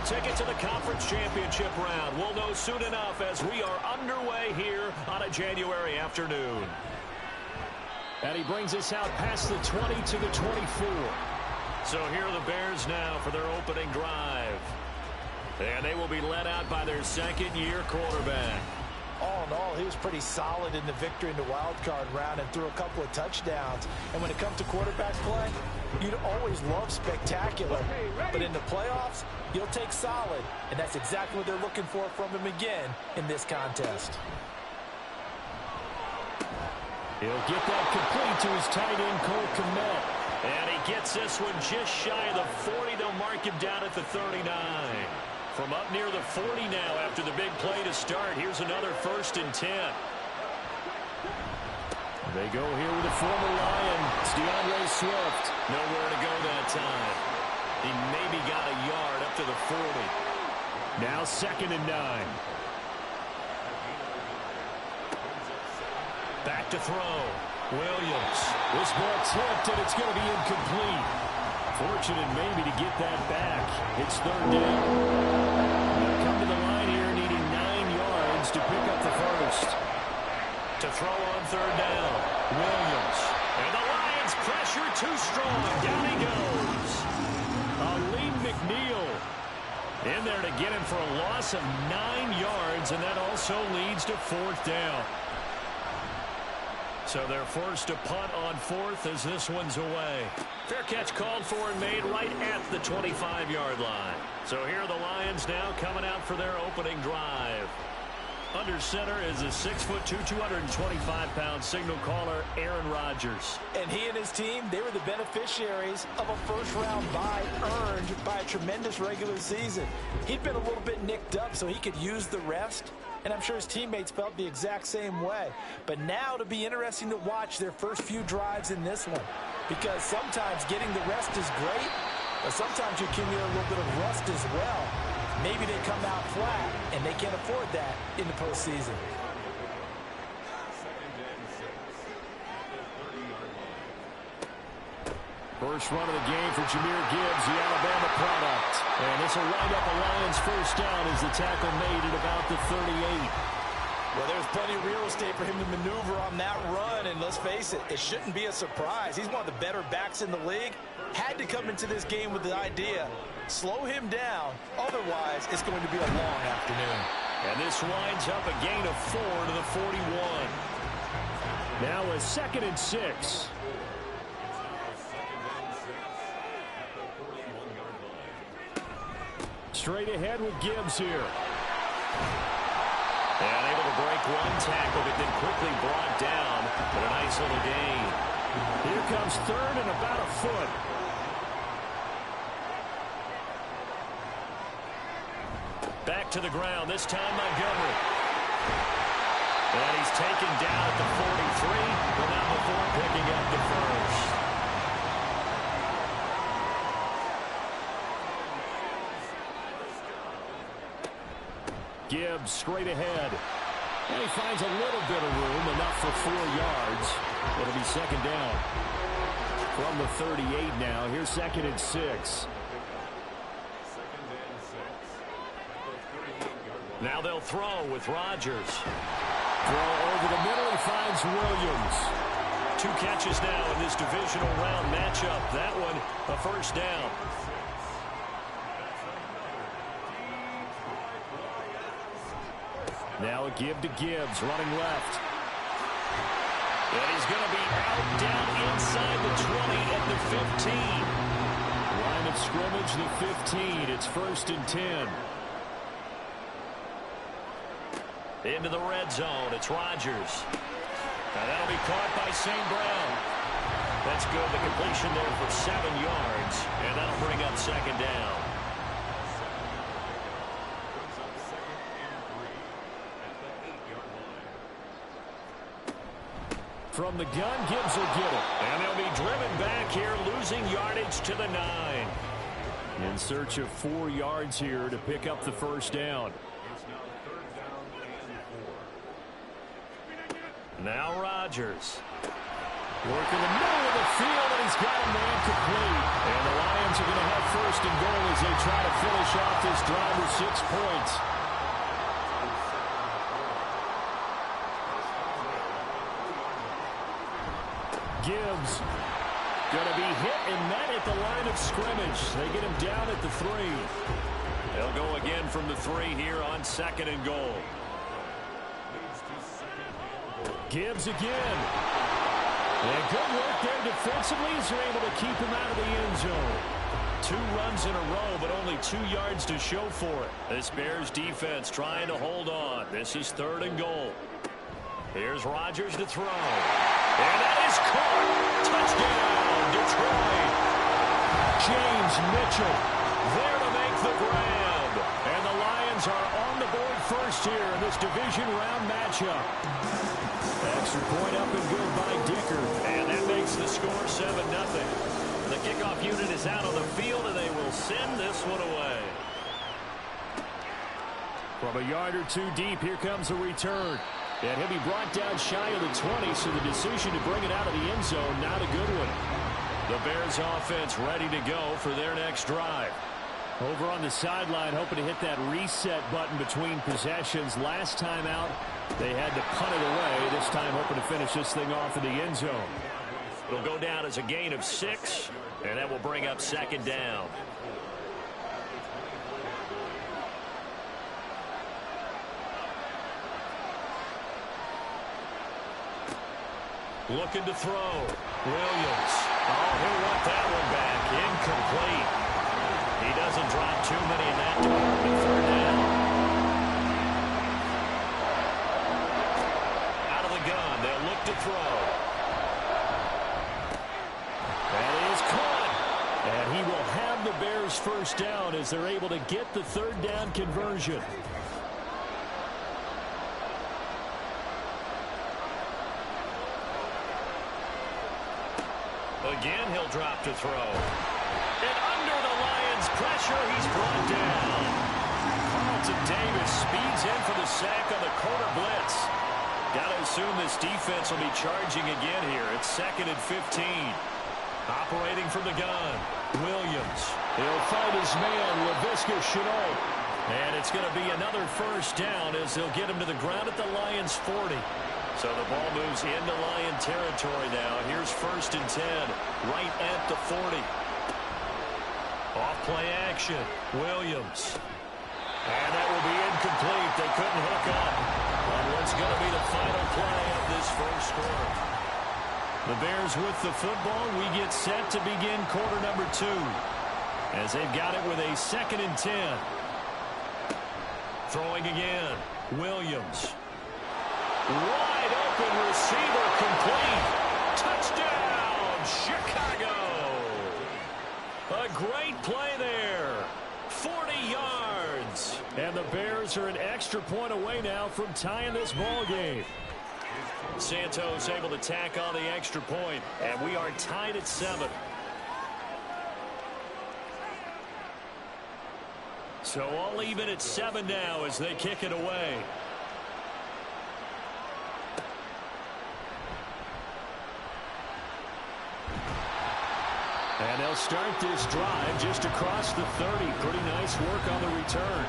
ticket to the conference championship round. We'll know soon enough as we are underway here on a January afternoon. And he brings us out past the 20 to the 24. So here are the Bears now for their opening drive. And they will be led out by their second-year quarterback. All in all, he was pretty solid in the victory in the wild card round and threw a couple of touchdowns. And when it comes to quarterback play, you'd always love spectacular. But in the playoffs, you'll take solid. And that's exactly what they're looking for from him again in this contest. He'll get that complete to his tight end, Cole Kmet. And he gets this one just shy of the 40. They'll mark him down at the 39. From up near the 40 now after the big play to start. Here's another 1st and 10. They go here with a former Lion. It's DeAndre Swift. Nowhere to go that time. He maybe got a yard up to the 40. Now 2nd and 9. Back to throw. Williams. This ball tipped, and it's going to be incomplete. Fortunate maybe to get that back. It's 3rd down. They'll come to the line here needing 9 yards to pick up the 1st. To throw on 3rd down. Williams. And the Lions pressure too strong. Down he goes. Aleem McNeil in there to get him for a loss of 9 yards, and that also leads to 4th down. So they're forced to punt on 4th as this one's away. Fair catch called for and made right at the 25-yard line. So here are the Lions now coming out for their opening drive. Under center is a 6'2", 225-pound signal caller, Aaron Rodgers. And he and his team, they were the beneficiaries of a first-round bye earned by a tremendous regular season. He'd been a little bit nicked up so he could use the rest. And I'm sure his teammates felt the exact same way. But now it'll be interesting to watch their first few drives in this one. Because sometimes getting the rest is great, but sometimes you accumulate a little bit of rust as well. Maybe they come out flat, and they can't afford that in the postseason. First run of the game for Jahmyr Gibbs, the Alabama product. And this will wind up a Lions 1st down as the tackle made at about the 38. Well, there's plenty of real estate for him to maneuver on that run, and let's face it, it shouldn't be a surprise. He's one of the better backs in the league. Had to come into this game with the idea, slow him down, otherwise it's going to be a long afternoon. And this winds up a gain of 4 to the 41. Now a 2nd and 6. Straight ahead with Gibbs here. And able to break one tackle, but then quickly brought down. But a nice little gain. Here comes 3rd and about a foot. Back to the ground, this time Montgomery. And he's taken down at the 43, but not before picking up the 1st. Gibbs straight ahead. And he finds a little bit of room, enough for 4 yards. It'll be 2nd down. From the 38 now, here's 2nd and 6. Now they'll throw with Rodgers. Throw over the middle, he finds Williams. 2 catches now in this divisional round matchup. That one, a 1st down. Now a give to Gibbs, running left. And he's going to be out down inside the 20 at the 15. Line of scrimmage, the 15. It's 1st and 10. Into the red zone, it's Rodgers. Now that'll be caught by St. Brown. That's good, the completion there for 7 yards. And that'll bring up 2nd down. From the gun, Gibbs will get it. And they'll be driven back here, losing yardage to the 9. In search of 4 yards here to pick up the 1st down. Now Rodgers. Working the middle of the field, and he's got a man complete. And the Lions are going to have first and goal as they try to finish off this drive with 6 points. Gibbs going to be hit and met at the line of scrimmage. They get him down at the 3. They'll go again from the 3 here on 2nd and goal. Gibbs again. And good work there defensively as they're able to keep him out of the end zone. 2 runs in a row, but only 2 yards to show for it. This Bears defense trying to hold on. This is 3rd and goal. Here's Rodgers to throw. And that is caught. Touchdown, Detroit. James Mitchell there to make the grab. And the Lions are on the board first here in this division round matchup. Extra point up and good by Dicker. And that makes the score 7-0. The kickoff unit is out on the field, and they will send this one away. From a yard or 2 deep, here comes a return. And he'll be brought down shy of the 20, so the decision to bring it out of the end zone, not a good one. The Bears offense ready to go for their next drive. Over on the sideline, hoping to hit that reset button between possessions. Last time out, they had to punt it away. This time hoping to finish this thing off in the end zone. It'll go down as a gain of 6, and that will bring up 2nd down. Looking to throw. Williams. Oh, he'll want that one back. Incomplete. He doesn't drop too many in that department. 3rd down. Out of the gun. They'll look to throw. That is caught. And he will have the Bears first down as they're able to get the 3rd down conversion. Again, he'll drop to throw. And under the Lions' pressure, he's brought down. Carlton Davis speeds in for the sack on the corner blitz. Got to assume this defense will be charging again here. It's 2nd and 15. Operating from the gun, Williams. He'll fight his man, Laviska Shenault. And it's going to be another first down as they'll get him to the ground at the Lions' 40. So the ball moves into Lion territory now. Here's 1st and 10, right at the 40. Off play action, Williams. And that will be incomplete. They couldn't hook up on what's going to be the final play of this first quarter. The Bears with the football. We get set to begin quarter number 2 as they've got it with a 2nd and 10. Throwing again, Williams. Wide open receiver complete. Touchdown, Chicago. A great play there. 40 yards. And the Bears are an extra point away now from tying this ball game. Santos able to tack on the extra point, and we are tied at 7. So all even at 7 now as they kick it away. And they'll start this drive just across the 30. Pretty nice work on the return.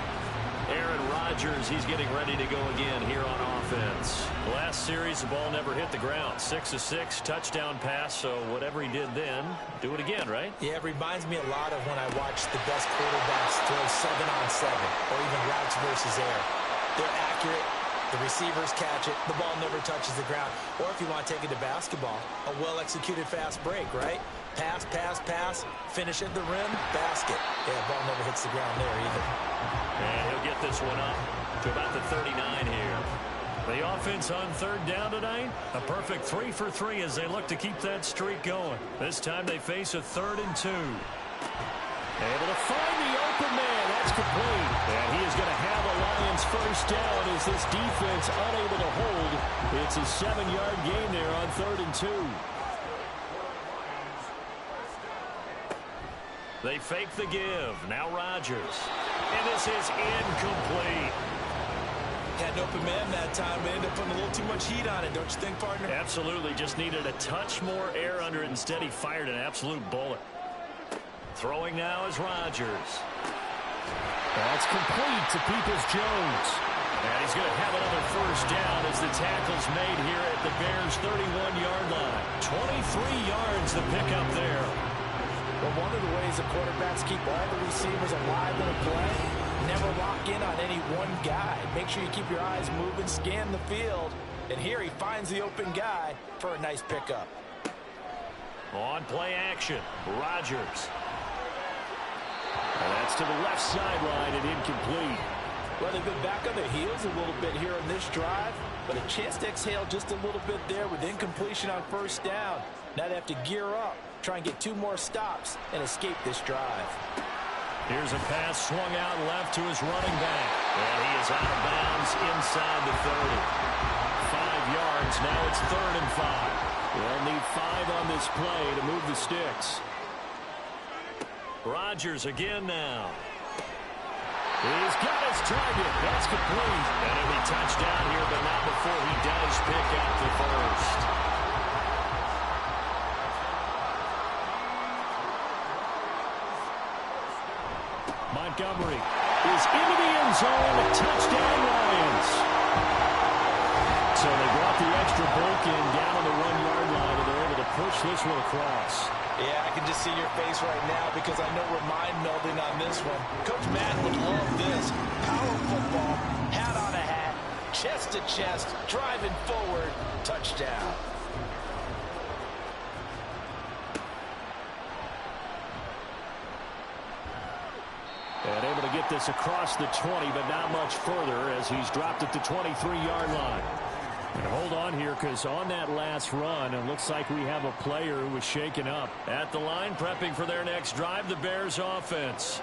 Aaron Rodgers, he's getting ready to go again here on offense. Last series, the ball never hit the ground. 6 of 6, touchdown pass, so whatever he did then, do it again, right? Yeah, it reminds me a lot of when I watched the best quarterbacks throw 7-on-7 or even routes versus air. They're accurate. The receivers catch it. The ball never touches the ground. Or if you want to take it to basketball, a well-executed fast break, right? Pass, pass, pass, finish at the rim, basket. Yeah, ball never hits the ground there either. And he'll get this one up to about the 39 here. The offense on 3rd down tonight, a perfect 3 for 3 as they look to keep that streak going. This time they face a 3rd and 2. Able to find the open man. That's complete. And he is going to have a Lions first down as this defense unable to hold. It's a 7-yard gain there on 3rd and 2. They fake the give. Now Rodgers. And this is incomplete. Had an open man that time, but ended up putting a little too much heat on it, don't you think, partner? Absolutely. Just needed a touch more air under it. Instead, he fired an absolute bullet. Throwing now is Rodgers. That's complete to Peoples-Jones. And he's going to have another first down as the tackle's made here at the Bears' 31-yard line. 23 yards the pickup there. Well, one of the ways the quarterbacks keep all the receivers alive in a play, never lock in on any one guy. Make sure you keep your eyes moving, scan the field. And here he finds the open guy for a nice pickup. On play action, Rodgers. And that's to the left sideline and incomplete. Well, they've been back on their heels a little bit here on this drive, but a chance to exhale just a little bit there with incompletion on first down. Now they have to gear up, try and get 2 more stops, and escape this drive. Here's a pass swung out left to his running back. And he is out of bounds inside the 30. 5 yards, now it's 3rd and 5. They'll need 5 on this play to move the sticks. Rodgers again now. He's got his target. That's complete. And he'll be touchdown here, but not before he does pick up the first. Montgomery is into the end zone. Touchdown, Lions. So they brought the extra bulk in down on the 1-yard line, and they're able to push this one across. Yeah, I can just see your face right now because I know we're mind melding on this one. Coach Matt would love this. Power football, hat on a hat, chest to chest, driving forward, touchdown. And able to get this across the 20, but not much further as he's dropped at the 23-yard line. And hold on here, because on that last run, it looks like we have a player who was shaken up. At the line, prepping for their next drive, the Bears offense.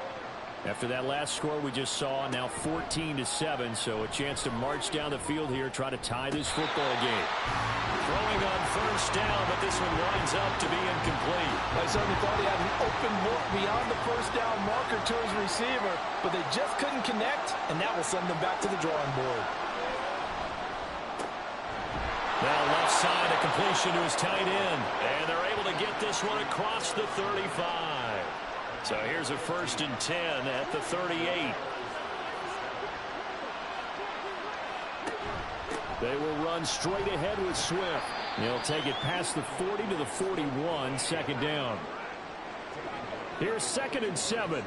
After that last score we just saw, now 14-7, so a chance to march down the field here, try to tie this football game. Throwing on first down, but this one winds up to be incomplete. I certainly thought he had an open look beyond the first down marker to his receiver, but they just couldn't connect, and that will send them back to the drawing board. Now left side, a completion to his tight end. And they're able to get this one across the 35. So here's a 1st and 10 at the 38. They will run straight ahead with Swift. They'll take it past the 40 to the 41, 2nd down. Here's 2nd and 7.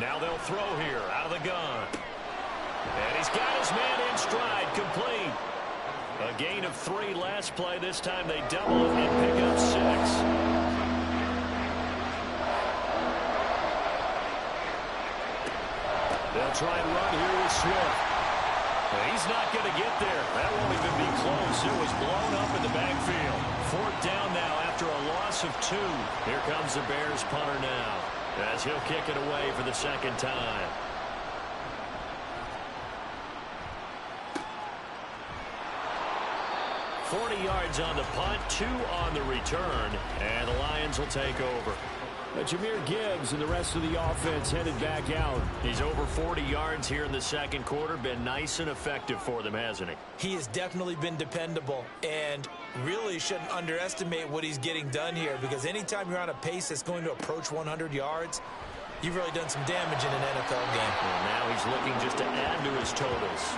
Now they'll throw here out of the gun. And he's got his man in stride, complete. A gain of 3 last play. This time they double it and pick up 6. They'll try and run here with Swift. He's not going to get there. That won't even be close. It was blown up in the backfield. 4th down now after a loss of 2. Here comes the Bears punter now, as he'll kick it away for the 2nd time. .40 yards on the punt, 2 on the return, and the Lions will take over. Jahmyr Gibbs and the rest of the offense headed back out. He's over 40 yards here in the 2nd quarter. Been nice and effective for them, hasn't he? He has definitely been dependable, and really shouldn't underestimate what he's getting done here, because anytime you're on a pace that's going to approach 100 yards, you've really done some damage in an NFL game. Well, now he's looking just to add to his totals.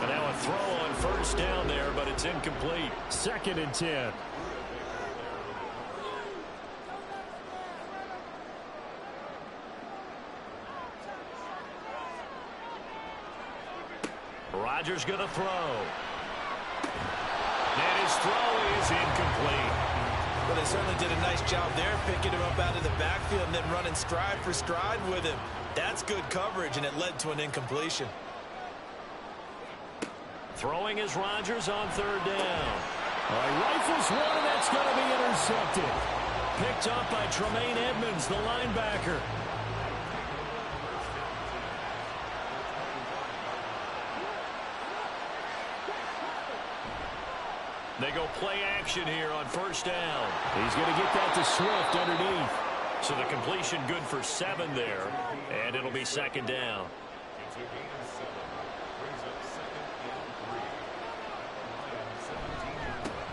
And now a throw on first down there, but it's incomplete. 2nd and 10. Rodgers going to throw. And his throw is incomplete. Well, they certainly did a nice job there, picking him up out of the backfield and then running stride for stride with him. That's good coverage, and it led to an incompletion. Throwing is Rodgers on 3rd down. He rifles one, and that's going to be intercepted. Picked up by Tremaine Edmonds, the linebacker. They go play action here on 1st down. He's going to get that to Swift underneath. So the completion good for 7 there, and it'll be second down.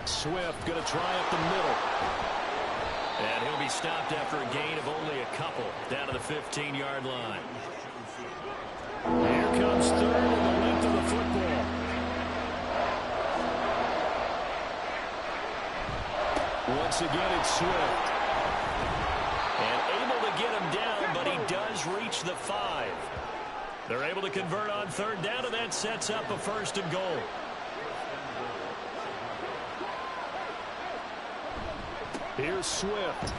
Swift going to try up the middle. And he'll be stopped after a gain of only a couple down to the 15-yard line. Here comes third and the length of the football. Once again, it's Swift. And able to get him down, but he does reach the 5. They're able to convert on third down, and that sets up a first and goal. Here's Swift.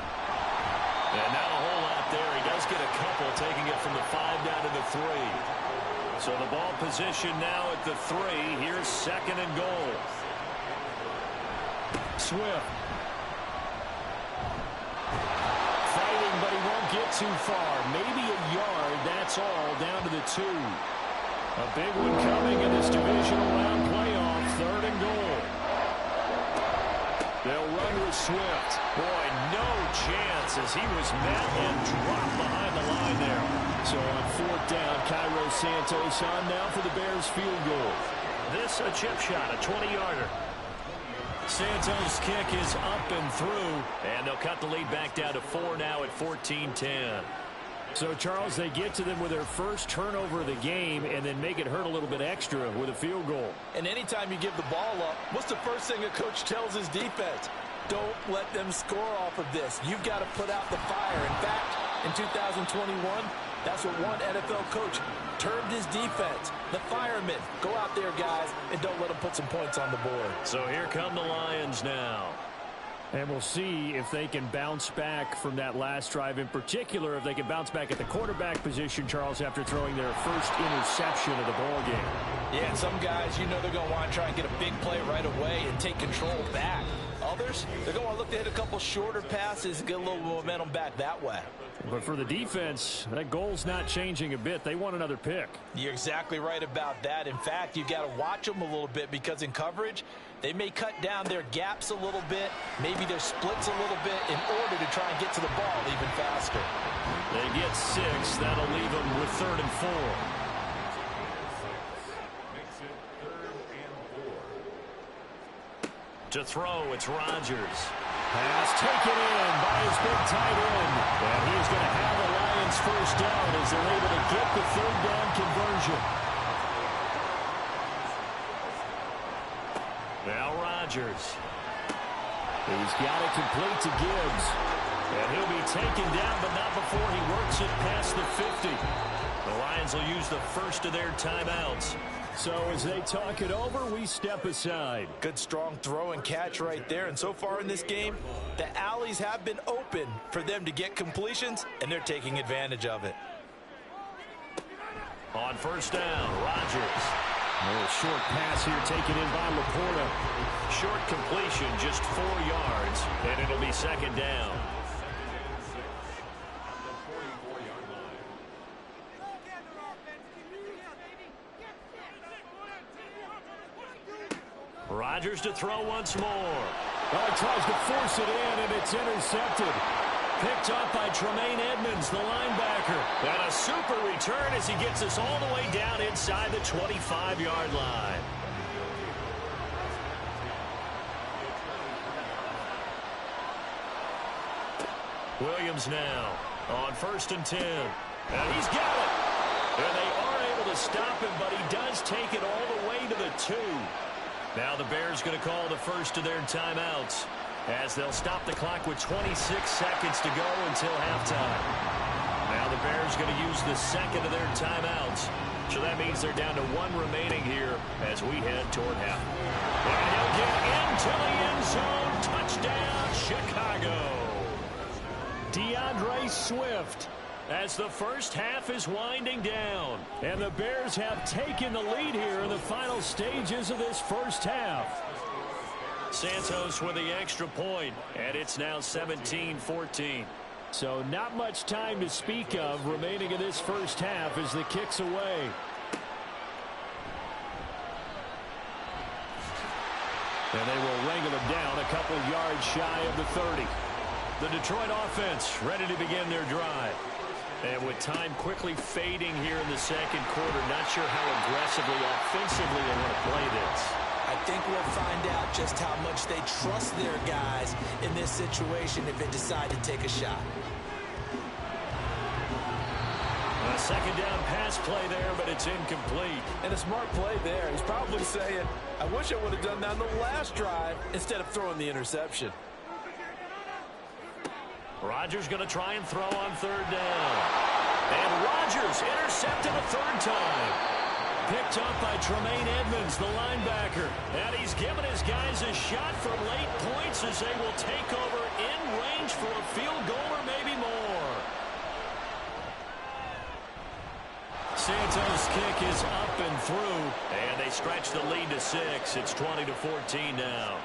And not a whole lot there. He does get a couple, taking it from the 5 down to the 3. So the ball position now at the 3. Here's second and goal. Swift. Fighting, but he won't get too far. Maybe a yard, that's all, down to the 2. A big one coming in this divisional round playoff. Third and goal. They'll run with Swift. Boy, no chance as he was met and dropped behind the line there. So on fourth down, Cairo Santos on now for the Bears field goal. This a chip shot, a 20-yarder. Santos' kick is up and through, and they'll cut the lead back down to 4 now at 14-10. So, Charles, they get to them with their first turnover of the game and then make it hurt a little bit extra with a field goal. And anytime you give the ball up, what's the first thing a coach tells his defense? Don't let them score off of this. You've got to put out the fire. In fact, in 2021, that's what one NFL coach termed his defense. The firemen. Go out there, guys, and don't let them put some points on the board. So here come the Lions now. And we'll see if they can bounce back from that last drive. In particular, if they can bounce back at the quarterback position, Charles, after throwing their first interception of the ball game. Yeah, and some guys, you know they're going to want to try and get a big play right away and take control back. Others, they're going to look to hit a couple shorter passes and get a little momentum back that way. But for the defense, that goal's not changing a bit. They want another pick. You're exactly right about that. In fact, you've got to watch them a little bit because in coverage, they may cut down their gaps a little bit, maybe their splits a little bit in order to try and get to the ball even faster. They get 6. That'll leave them with 3rd and 4. To throw, it's Rodgers. Pass taken in by his big tight end. And he's going to have the Lions first down as they're able to get the 3rd down conversion. Now Rodgers. He's got it complete to Gibbs. And he'll be taken down, but not before he works it past the 50. The Lions will use the first of their timeouts. So as they talk it over, we step aside. Good strong throw and catch right there. And so far in this game, the alleys have been open for them to get completions, and they're taking advantage of it. On first down, Rodgers. A short pass here taken in by Laporta. Short completion, just 4 yards, and it'll be second down. Rodgers to throw once more. Well, he tries to force it in, and it's intercepted. Picked up by Tremaine Edmonds, the linebacker. And a super return as he gets us all the way down inside the 25-yard line. Williams now on 1st and 10. And he's got it. And they are able to stop him, but he does take it all the way to the 2. Now the Bears going to call the first of their timeouts as they'll stop the clock with 26 seconds to go until halftime. Now the Bears going to use the second of their timeouts. So that means they're down to 1 remaining here as we head toward half. And he'll get into the end zone. Touchdown, Chicago. DeAndre Swift. As the first half is winding down. And the Bears have taken the lead here in the final stages of this first half. Santos with the extra point, and it's now 17-14. So not much time to speak of remaining in this first half as the kick's away. And they will wrangle him down a couple yards shy of the 30. The Detroit offense ready to begin their drive. And with time quickly fading here in the second quarter, not sure how aggressively, offensively they want to play this. I think we'll find out just how much they trust their guys in this situation if they decide to take a shot. A second down pass play there, but it's incomplete. And a smart play there. He's probably saying, I wish I would have done that on the last drive instead of throwing the interception. Rodgers going to try and throw on third down. And Rodgers intercepted a third time. Picked up by Tremaine Edmonds, the linebacker. And he's given his guys a shot for late points as they will take over in range for a field goal or maybe more. Santos' kick is up and through. And they stretch the lead to 6. It's 20-14 now.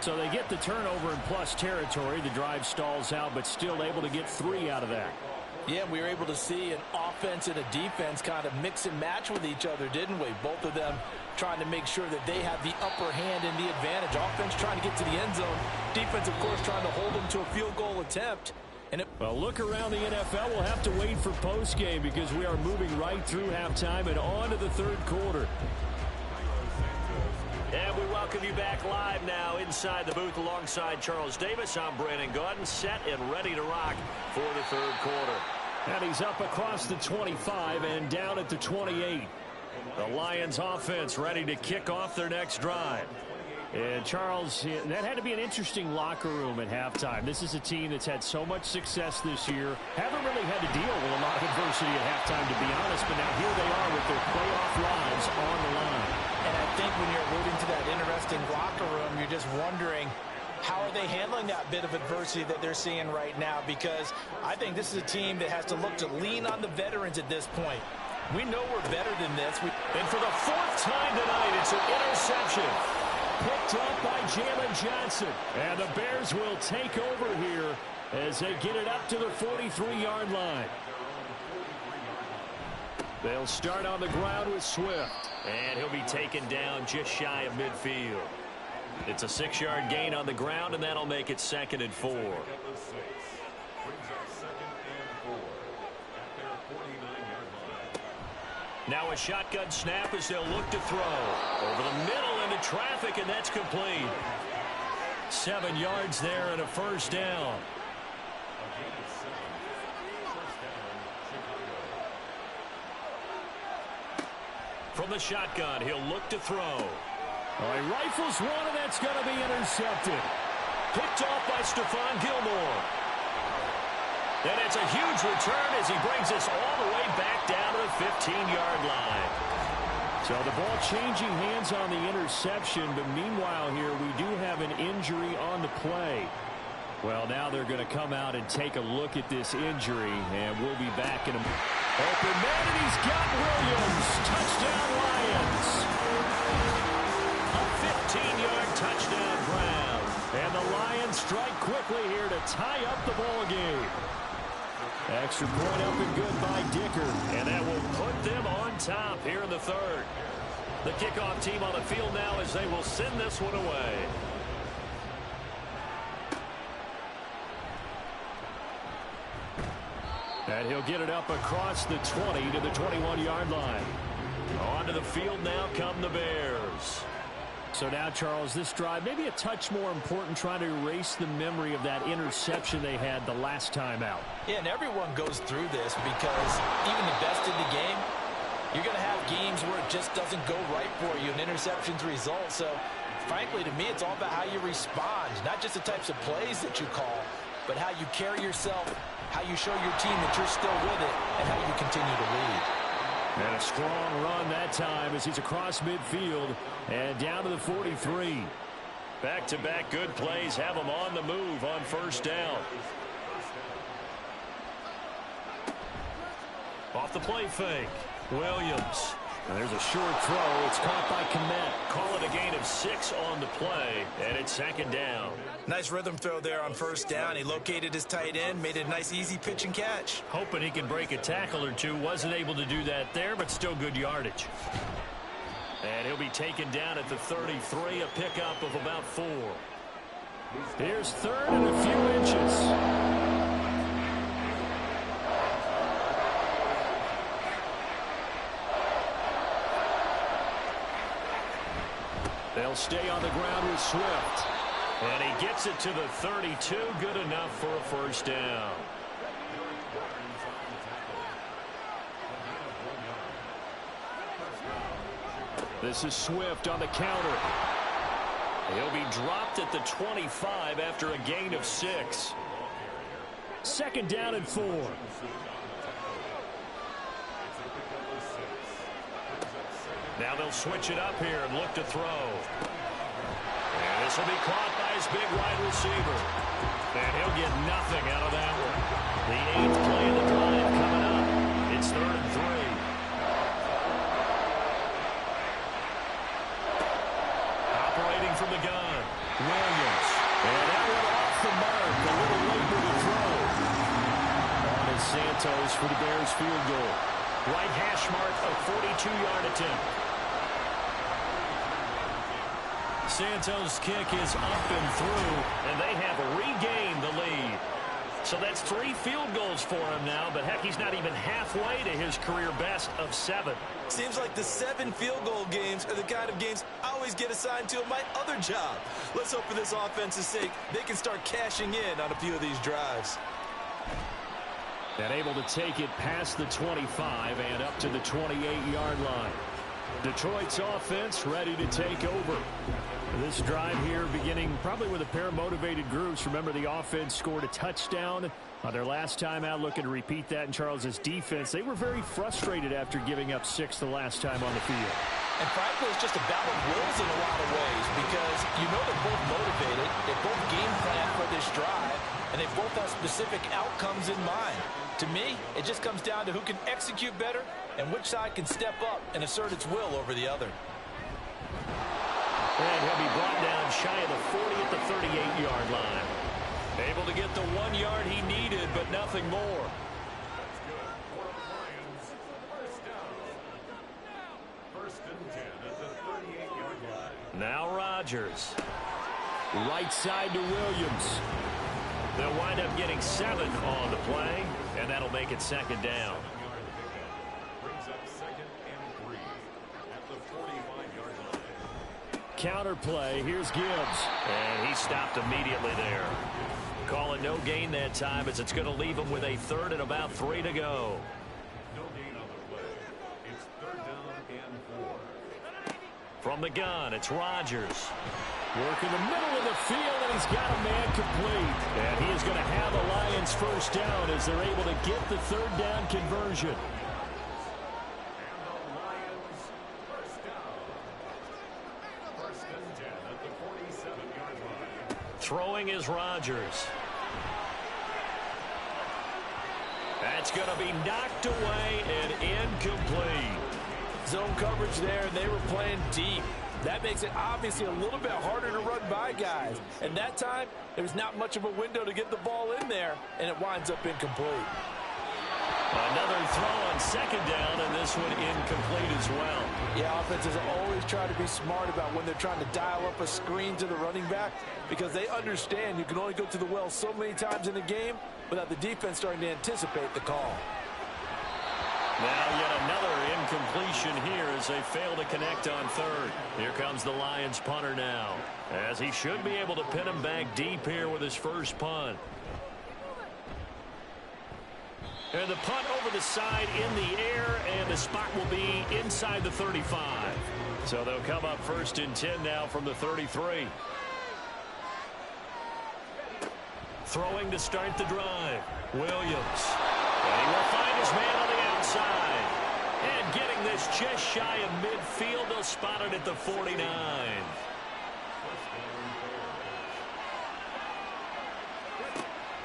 So they get the turnover in plus territory. The drive stalls out, but still able to get 3 out of that. Yeah, we were able to see an offense and a defense kind of mix and match with each other, didn't we? Both of them trying to make sure that they have the upper hand and the advantage. Offense trying to get to the end zone. Defense, of course, trying to hold them to a field goal attempt. And well, look around the NFL. We'll have to wait for postgame because we are moving right through halftime and on to the third quarter. And we welcome you back live now inside the booth alongside Charles Davis. I'm Brandon Gaudin, set and ready to rock for the third quarter. And he's up across the 25 and down at the 28. The Lions offense ready to kick off their next drive. And Charles, that had to be an interesting locker room at halftime. This is a team that's had so much success this year. Haven't really had to deal with a lot of adversity at halftime, to be honest. But now here they are with their playoff lives on the line. And I think when you're alluding to that interesting locker room, you're just wondering, how are they handling that bit of adversity that they're seeing right now? Because I think this is a team that has to look to lean on the veterans at this point. We know we're better than this. And for the 4th time tonight, it's an interception. Picked up by Jalen Johnson. And the Bears will take over here as they get it up to the 43-yard line. They'll start on the ground with Swift. And he'll be taken down just shy of midfield. It's a 6-yard gain on the ground, and that'll make it 2nd and 4. Now a shotgun snap as they'll look to throw. Over the middle into traffic, and that's complete. 7 yards there and a first down. From the shotgun, he'll look to throw. Oh, he rifles one, and that's going to be intercepted. Picked off by Stephon Gilmore. And it's a huge return as he brings us all the way back down to the 15-yard line. So the ball changing hands on the interception, but meanwhile here we do have an injury on the play. Well, now they're going to come out and take a look at this injury, and we'll be back in a open man, and he's got Williams. Touchdown, Lions. A 15-yard touchdown Brown. And the Lions strike quickly here to tie up the ball game. Extra point up and good by Dicker. And that will put them on top here in the third. The kickoff team on the field now as they will send this one away. And he'll get it up across the 20 to the 21-yard line. Onto the field now come the Bears. So now, Charles, this drive maybe a touch more important, trying to erase the memory of that interception they had the last time out. Yeah, and everyone goes through this because even the best in the game, you're going to have games where it just doesn't go right for you, and interceptions result. So, frankly, to me, it's all about how you respond, not just the types of plays that you call, but how you carry yourself, how you show your team that you're still with it, and how you continue to lead. And a strong run that time as he's across midfield and down to the 43. Back-to-back good plays have him on the move on first down. Off the play fake, Williams. And there's a short throw. It's caught by Kmet. Call it a gain of 6 on the play, and it's second down. Nice rhythm throw there on first down. He located his tight end, made it a nice easy pitch and catch. Hoping he can break a tackle or two. Wasn't able to do that there, but still good yardage. And he'll be taken down at the 33, a pickup of about 4. Here's third and a few inches. They'll stay on the ground with Swift. And he gets it to the 32. Good enough for a first down. This is Swift on the counter. He'll be dropped at the 25 after a gain of 6. Second down and 4. Now they'll switch it up here and look to throw. And this will be caught by his big wide receiver. And he'll get nothing out of that one. The 8th play of the drive coming up. It's 3rd and 3. Operating from the gun, Williams. And that one off the mark. A little late with the throw. On is Santos for the Bears field goal. Right hash mark, a 42-yard attempt. Santos' kick is up and through, and they have regained the lead. So that's 3 field goals for him now, but heck, he's not even halfway to his career best of 7. Seems like the 7 field goal games are the kind of games I always get assigned to in my other job. Let's hope for this offense's sake they can start cashing in on a few of these drives. And able to take it past the 25 and up to the 28-yard line. Detroit's offense ready to take over. This drive here beginning probably with a pair of motivated groups. Remember, the offense scored a touchdown on their last time out. Looking to repeat that in Charles's defense. They were very frustrated after giving up 6 the last time on the field. And frankly, it's just a battle of wills in a lot of ways because you know they're both motivated. They both game plan for this drive, and they both have specific outcomes in mind. To me, it just comes down to who can execute better and which side can step up and assert its will over the other. And he'll be brought down shy of the 40 at the 38-yard line. Able to get the 1 yard he needed, but nothing more. Now Rodgers. Right side to Williams. They'll wind up getting 7 on the play, and that'll make it second down. Counter play. Here's Gibbs. And he stopped immediately there. Calling no gain that time as it's going to leave him with a 3rd and about 3 to go. No gain on the play. It's 3rd down and 4. From the gun, it's Rodgers. Working the middle of the field, and he's got a man complete. And he is going to have the Lions first down as they're able to get the 3rd down conversion. Throwing is Rodgers. That's going to be knocked away and incomplete. Zone coverage there, and they were playing deep. That makes it obviously a little bit harder to run by guys. And that time, there was not much of a window to get the ball in there, and it winds up incomplete. Another throw on 2nd down, and this one incomplete as well. Yeah, offenses always try to be smart about when they're trying to dial up a screen to the running back because they understand you can only go to the well so many times in a game without the defense starting to anticipate the call. Now yet another incompletion here as they fail to connect on 3rd. Here comes the Lions punter now, as he should be able to pin him back deep here with his first punt. And the punt over the side in the air, and the spot will be inside the 35. So they'll come up 1st and 10 now from the 33. Throwing to start the drive, Williams. And he will find his man on the outside. And getting this just shy of midfield, they'll spot it at the 49.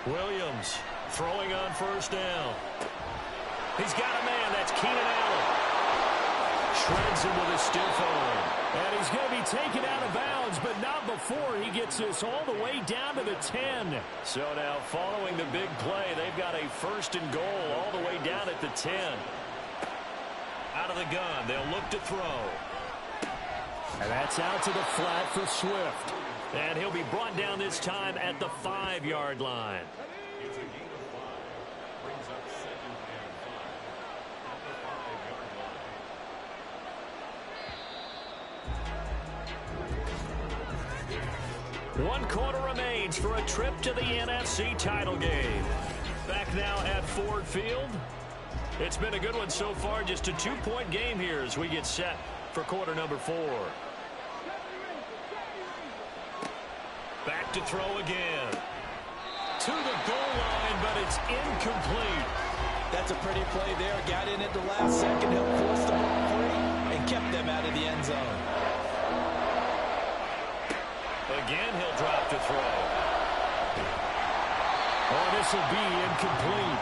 Williams throwing on 1st down. He's got a man. That's Keenan Allen. Shreds him with a stiff arm. And he's going to be taken out of bounds, but not before he gets this all the way down to the 10. So now following the big play, they've got a 1st and goal all the way down at the 10. Out of the gun, they'll look to throw. And that's out to the flat for Swift. And he'll be brought down this time at the 5-yard line. It's a gain of 5. Brings up 2nd and 5 at the 5-yard line. 1 quarter remains for a trip to the NFC title game. Back now at Ford Field. It's been a good one so far. Just a 2-point game here as we get set for quarter number 4. Back to throw again. To the goal line, but it's incomplete. That's a pretty play there. Got in at the last second, helped force the ball free, and kept them out of the end zone. Again, he'll drop to throw. Oh, this will be incomplete.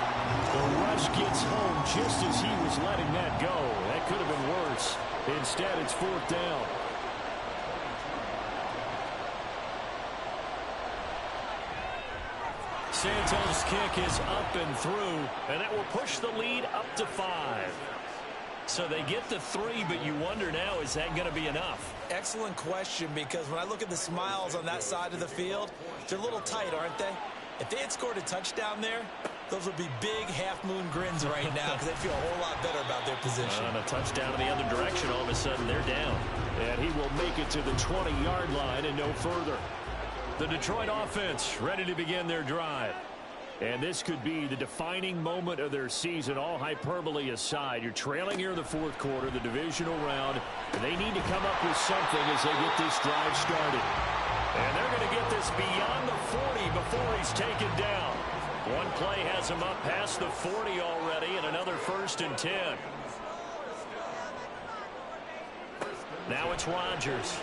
The rush gets home just as he was letting that go. That could have been worse. Instead, it's 4th down. Santos' kick is up and through, and that will push the lead up to 5. So they get the 3, but you wonder now, is that going to be enough? Excellent question, because when I look at the smiles on that side of the field, they're a little tight, aren't they? If they had scored a touchdown there, those would be big half-moon grins right now because they feel a whole lot better about their position. On a touchdown in the other direction, all of a sudden they're down. And he will make it to the 20-yard line and no further. The Detroit offense ready to begin their drive. And this could be the defining moment of their season, all hyperbole aside. You're trailing here in the 4th quarter, the divisional round. And they need to come up with something as they get this drive started. And they're going to get this beyond the 40 before he's taken down. One play has him up past the 40 already, and another 1st and 10. Now it's Rodgers.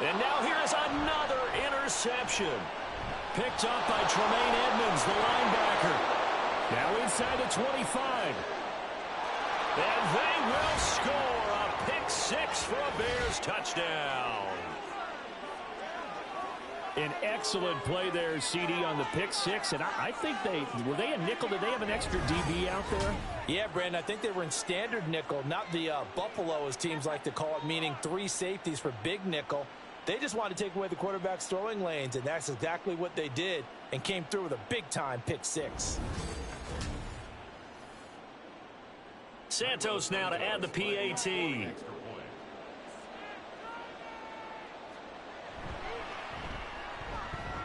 And now here's another interception. Picked up by Tremaine Edmonds, the linebacker. Now inside the 25. And they will score a pick-6 for a Bears touchdown. An excellent play there, CD, on the pick-6. And I think were they a nickel? Did they have an extra DB out there? Yeah, Brandon, I think they were in standard nickel, not the Buffalo, as teams like to call it, meaning 3 safeties for big nickel. They just wanted to take away the quarterback's throwing lanes, and that's exactly what they did and came through with a big-time pick-6. Santos now to add the PAT.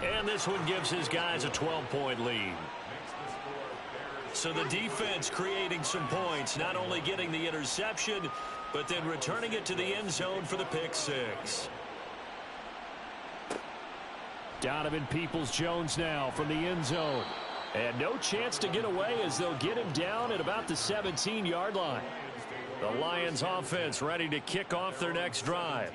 And this one gives his guys a 12-point lead. So the defense creating some points, not only getting the interception, but then returning it to the end zone for the pick-6. Donovan Peoples-Jones now from the end zone. And no chance to get away as they'll get him down at about the 17-yard line. The Lions offense ready to kick off their next drive.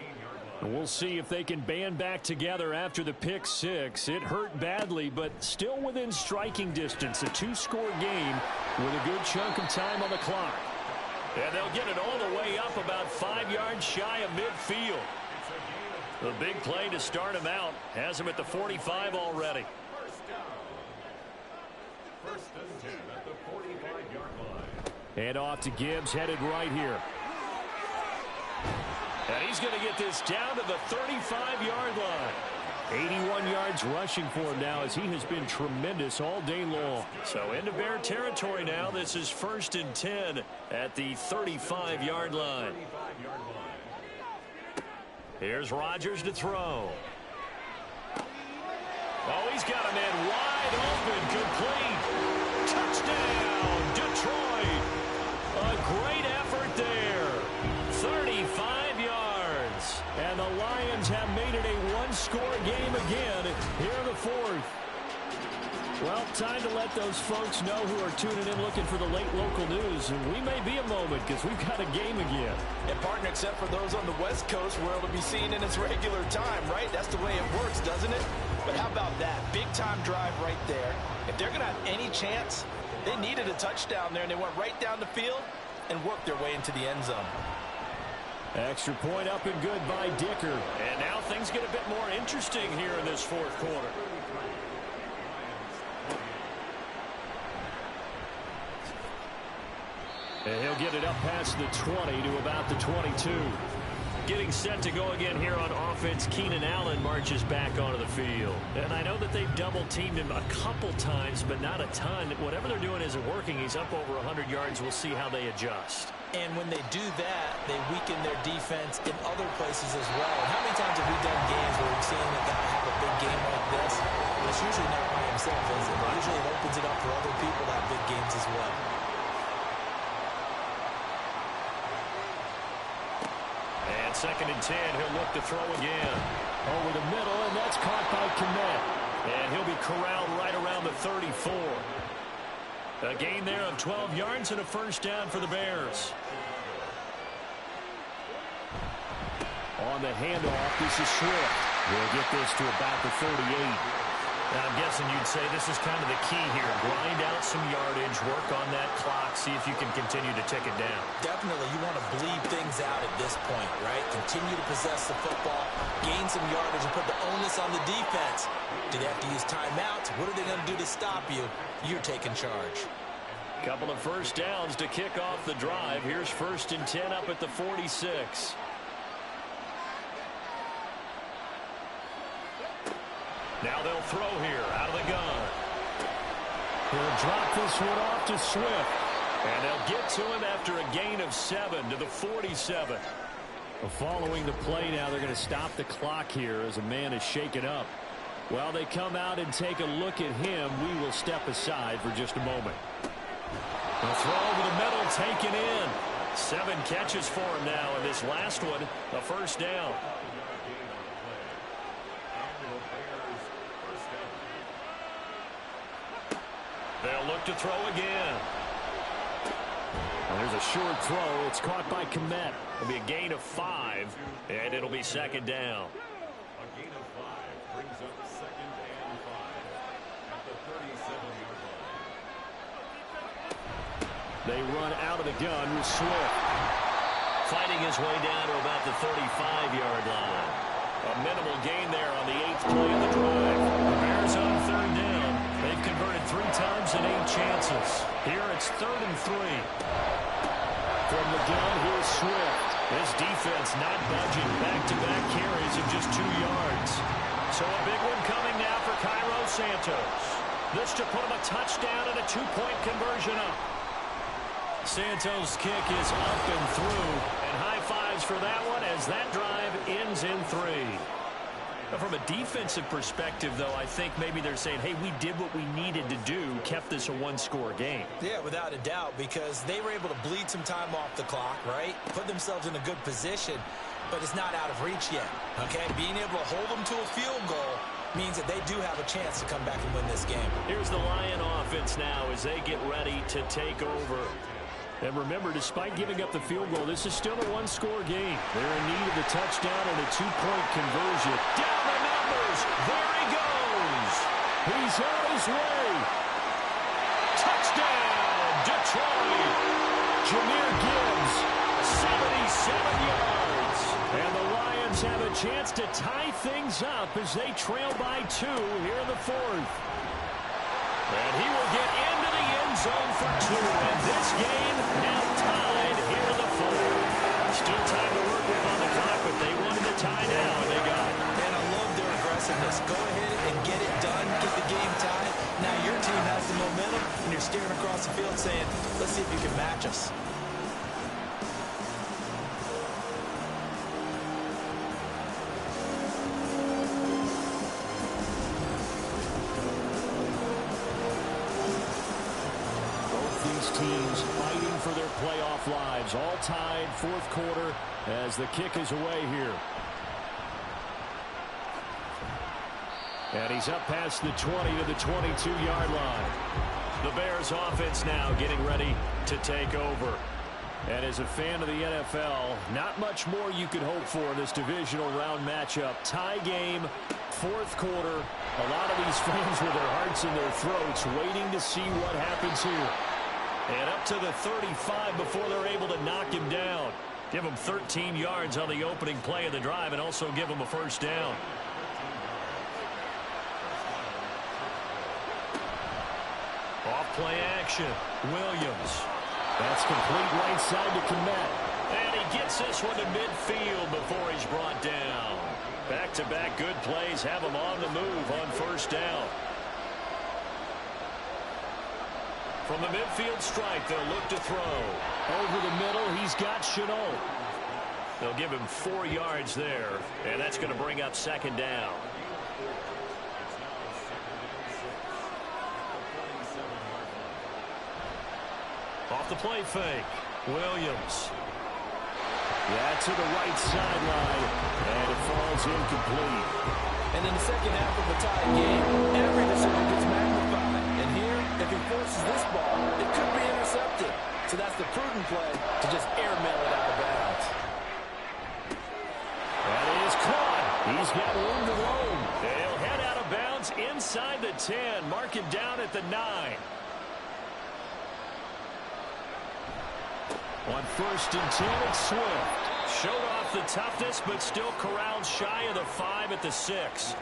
And we'll see if they can band back together after the pick-6. It hurt badly, but still within striking distance. A 2-score game with a good chunk of time on the clock. And they'll get it all the way up about 5 yards shy of midfield. The big play to start him out has him at the 45 already. First and 10 at the 45-yard line. And off to Gibbs, headed right here. And he's going to get this down to the 35-yard line. 81 yards rushing for him now as he has been tremendous all day long. So into Bear territory now. This is 1st and 10 at the 35-yard line. Here's Rodgers to throw. Oh, he's got a man wide open, complete. Touchdown, Detroit. A great effort there. 35 yards. And the Lions have made it a 1-score game again here in the 4th. Well, time to let those folks know who are tuning in looking for the late local news. And we may be a moment because we've got a game again. And, partner, except for those on the West Coast where it'll be seen in its regular time, right? That's the way it works, doesn't it? But how about that? Big-time drive right there. If they're going to have any chance, they needed a touchdown there, and they went right down the field and worked their way into the end zone. Extra point up and good by Dicker. And now things get a bit more interesting here in this 4th quarter. And he'll get it up past the 20 to about the 22. Getting set to go again here on offense, Keenan Allen marches back onto the field. And I know that they've double-teamed him a couple times, but not a ton. Whatever they're doing isn't working. He's up over 100 yards. We'll see how they adjust. And when they do that, they weaken their defense in other places as well. And how many times have we done games where we've seen a guy have a big game like this? But it's usually not by himself, is it? Usually it opens it up for other people to have big games as well. And 2nd and 10, he'll look to throw again. Over the middle, and that's caught by Kmet. And he'll be corralled right around the 34. A gain there of 12 yards and a first down for the Bears. On the handoff, this is Swift. We'll get this to about the 38. Now, I'm guessing you'd say this is kind of the key here. Grind out some yardage, work on that clock, see if you can continue to tick it down. Definitely, you want to bleed things out at this point, right? Continue to possess the football, gain some yardage, and put the onus on the defense. Do they have to use timeouts? What are they going to do to stop you? You're taking charge. Couple of first downs to kick off the drive. Here's 1st and 10 up at the 46. Now they'll throw here out of the gun. He'll drop this one off to Swift. And they'll get to him after a gain of 7 to the 47. Following the play now, they're going to stop the clock here as a man is shaken up. While they come out and take a look at him, we will step aside for just a moment. The throw over the middle taken in. 7 catches for him now, and this last one, a first down. They'll look to throw again. And there's a short throw. It's caught by Kmet. It'll be a gain of 5, and it'll be 2nd down. A gain of 5 brings up 2nd and 5 at the 37-yard line. They run out of the gun with Swift. Fighting his way down to about the 35-yard line. A minimal gain there on the 8th play of the drive. The Bears on 3rd down. They've converted 3 times in 8 chances. Here it's 3rd and 3. From the gun, here's Swift. This defense not budging. Back-to-back carries of just 2 yards. So a big one coming now for Cairo Santos. This to put him a touchdown and a 2-point conversion up. Santos' kick is up and through. And high fives for that one as that drive ends in 3. Now, from a defensive perspective, though, I think maybe they're saying, hey, we did what we needed to do, kept this a 1-score game. Yeah, without a doubt, because they were able to bleed some time off the clock, right? Put themselves in a good position, but it's not out of reach yet, okay? Being able to hold them to a field goal means that they do have a chance to come back and win this game. Here's the Lion offense now as they get ready to take over. And remember, despite giving up the field goal, this is still a 1-score game. They're in need of the touchdown and a 2-point conversion. Down the numbers. There he goes. He's on his way. Touchdown, Detroit. Jahmyr Gibbs, 77 yards. And the Lions have a chance to tie things up as they trail by 2 here in the 4th. And he will get into the end zone for 2. And this game now tied here in the 4th. Still time to work with on the clock, but they wanted to tie now, and they got it. And I love their aggressiveness. Go ahead and get it done, get the game tied. Now your team has the momentum, and you're staring across the field saying, let's see if you can match us. Teams fighting for their playoff lives. All tied, 4th quarter as the kick is away here. And he's up past the 20 to the 22-yard line. The Bears offense now getting ready to take over. And as a fan of the NFL, not much more you could hope for in this divisional round matchup. Tie game, 4th quarter. A lot of these fans with their hearts in their throats waiting to see what happens here. And up to the 35 before they're able to knock him down. Give him 13 yards on the opening play of the drive and also give him a first down. Off play action. Williams. That's complete right side to Kmet. And he gets this one to midfield before he's brought down. Back-to-back good plays have him on the move on first down. From the midfield strike, they'll look to throw. Over the middle, he's got Shenault. They'll give him 4 yards there, and that's going to bring up second down. Off the play fake, Williams. Yeah, to the right sideline, and it falls incomplete. And in the second half of a tie game, every decision gets magnified. And here, if he forces this ball, it could be intercepted. So that's the prudent play to just airmail it out of bounds. That is caught. He's got room to roam. They'll head out of bounds inside the 10. Mark him down at the 9. On first and 10, it's Swift. Showed off the toughness, but still corralled shy of the 5 at the 6.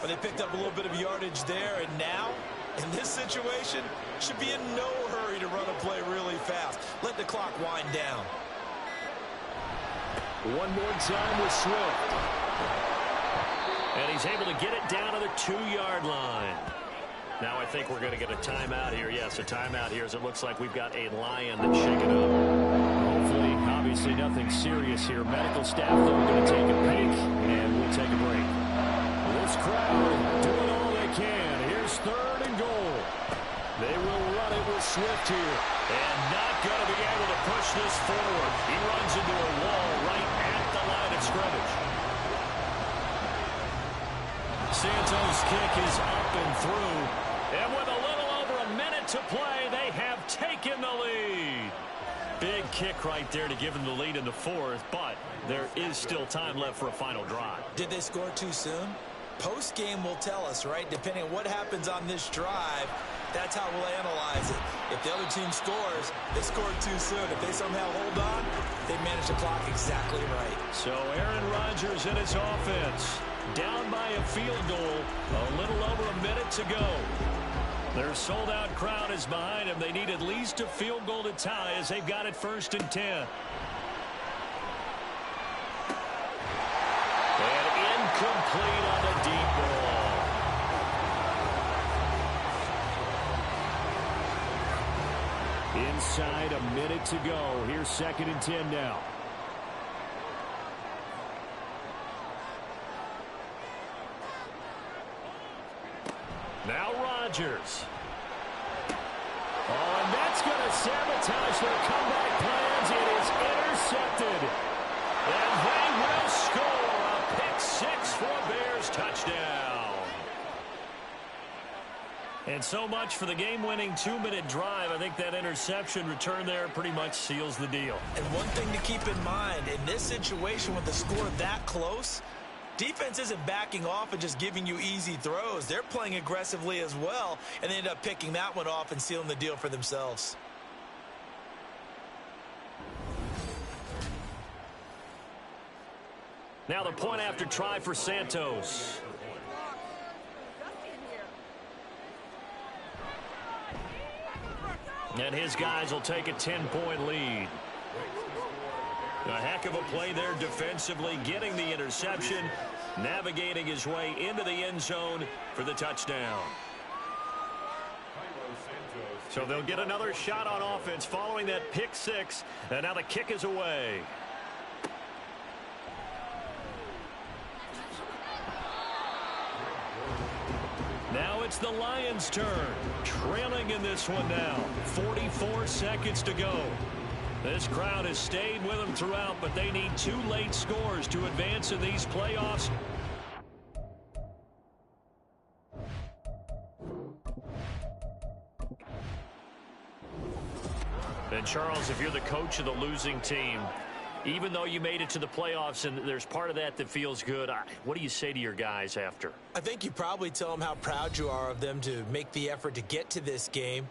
But they picked up a little bit of yardage there, and now, in this situation, should be in no hurry to run a play really fast. Let the clock wind down. One more time with Swift. And he's able to get it down to the 2-yard line. Now I think we're going to get a timeout here. Yes, a timeout here as it looks like we've got a Lion that's shaken up. Hopefully, obviously nothing serious here. Medical staff, though, are going to take a peek, and we'll take a break. This crowd doing all they can. Here's third and goal. They will run it with Swift here. And not going to be able to push this forward. He runs into a wall right at the line of scrimmage. Santos' kick is up and through. And with a little over a minute to play, they have taken the lead. Big kick right there to give them the lead in the 4th, but there is still time left for a final drive. Did they score too soon? Post-game will tell us, right? Depending on what happens on this drive, that's how we'll analyze it. If the other team scores, they scored too soon. If they somehow hold on, they manage the clock exactly right. So Aaron Rodgers and his offense down by a field goal, a little over a minute to go. Their sold-out crowd is behind them. They need at least a field goal to tie as they've got it first and 10. And incomplete on the deep ball. Inside a minute to go. Here's second and 10 now. Now Rodgers. Oh, and that's going to sabotage their comeback plans. It is intercepted. And they will score a pick 6 for a Bears touchdown. And so much for the game-winning 2-minute drive. I think that interception return there pretty much seals the deal. And one thing to keep in mind, in this situation with the score that close, defense isn't backing off and just giving you easy throws. They're playing aggressively as well, and they end up picking that one off and sealing the deal for themselves. Now the point after try for Santos. And his guys will take a 10-point lead. A heck of a play there defensively, getting the interception, navigating his way into the end zone for the touchdown. So they'll get another shot on offense following that pick 6, and now the kick is away. Now it's the Lions' turn, trailing in this one now. 44 seconds to go. This crowd has stayed with them throughout, but they need 2 late scores to advance in these playoffs. And Charles, if you're the coach of the losing team, even though you made it to the playoffs and there's part of that that feels good, what do you say to your guys after? I think you probably tell them how proud you are of them to make the effort to get to this game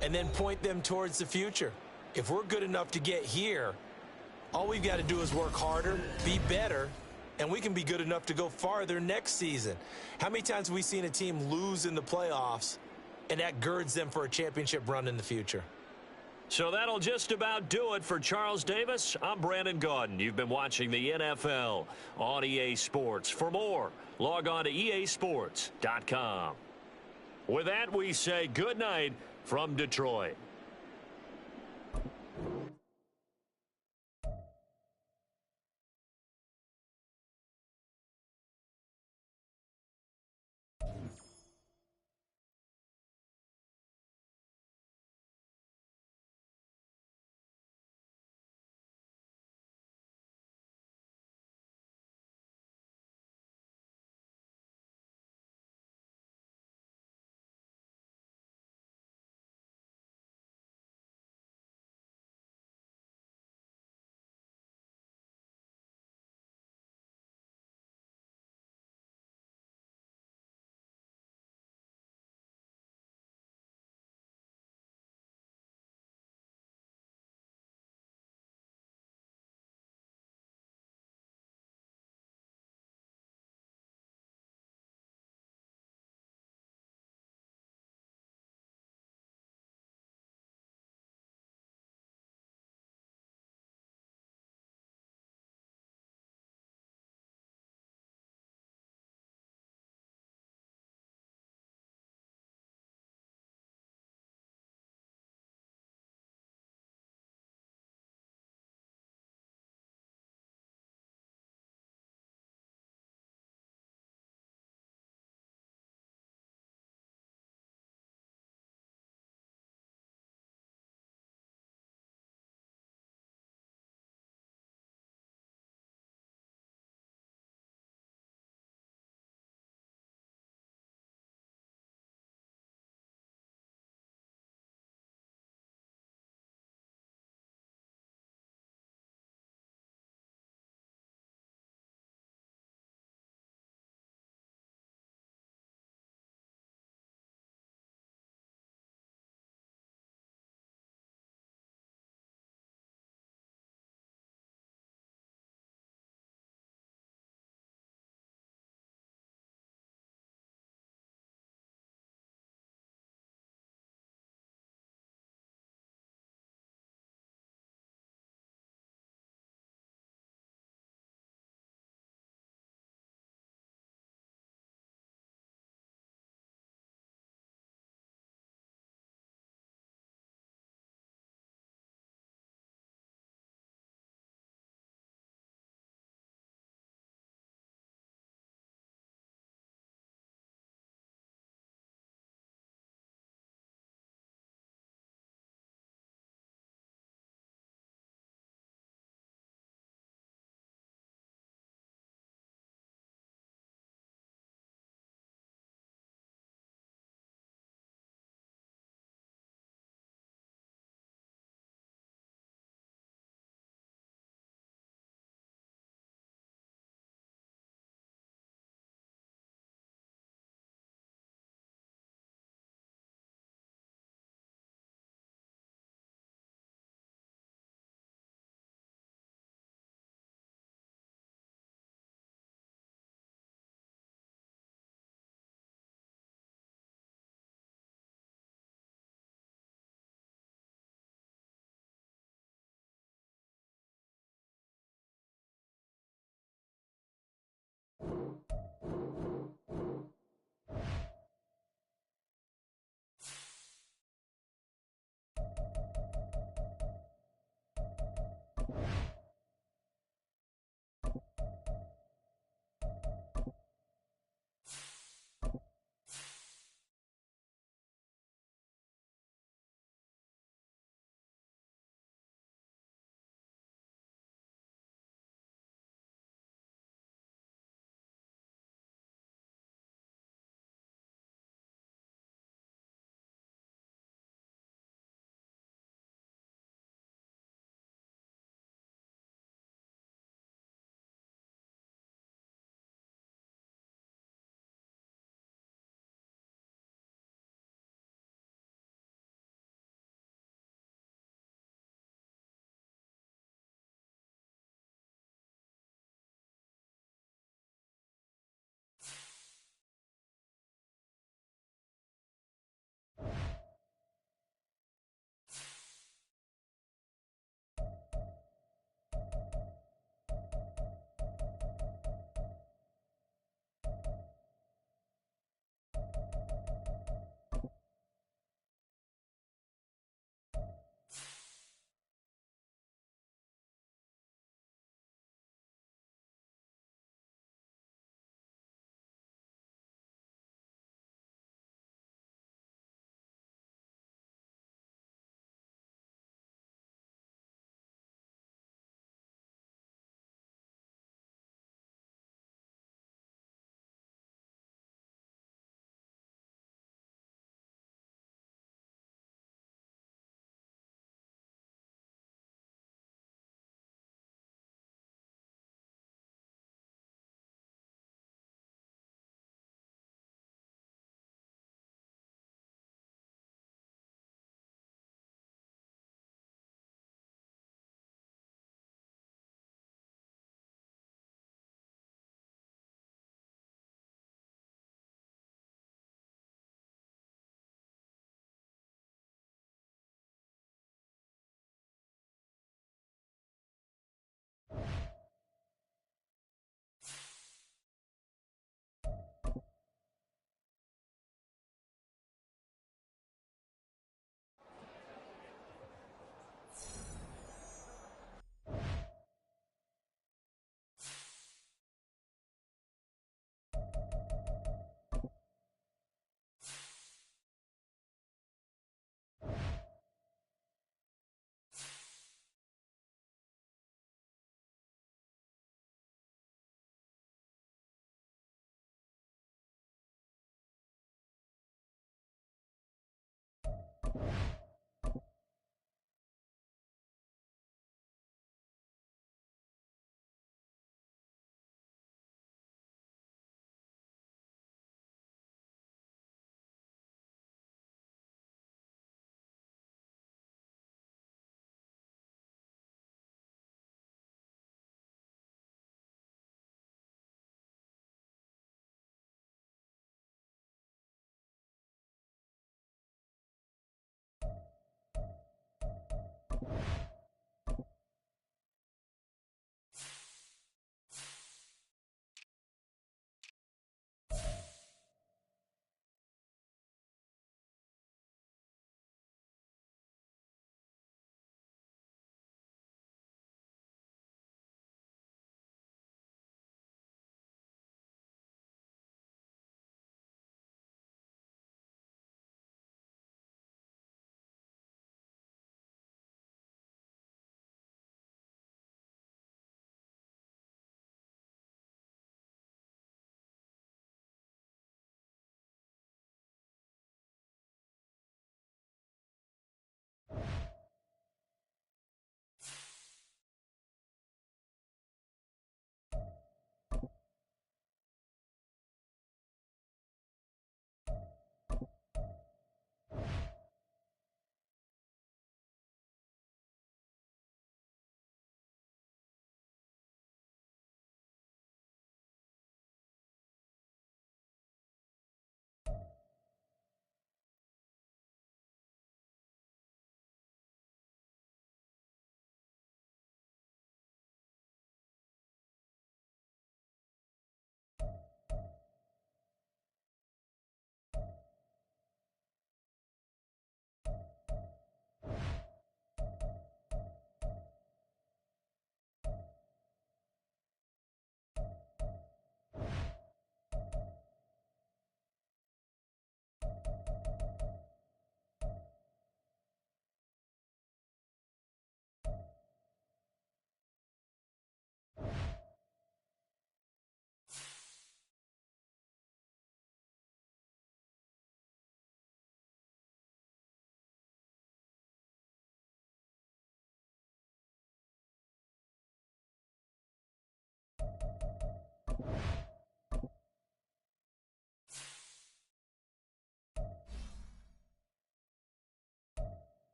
and then point them towards the future. If we're good enough to get here, all we've got to do is work harder, be better, and we can be good enough to go farther next season. How many times have we seen a team lose in the playoffs, and that girds them for a championship run in the future? So that'll just about do it for Charles Davis. I'm Brandon Gaudin. You've been watching the NFL on EA Sports. For more, log on to easports.com. With that, we say good night from Detroit.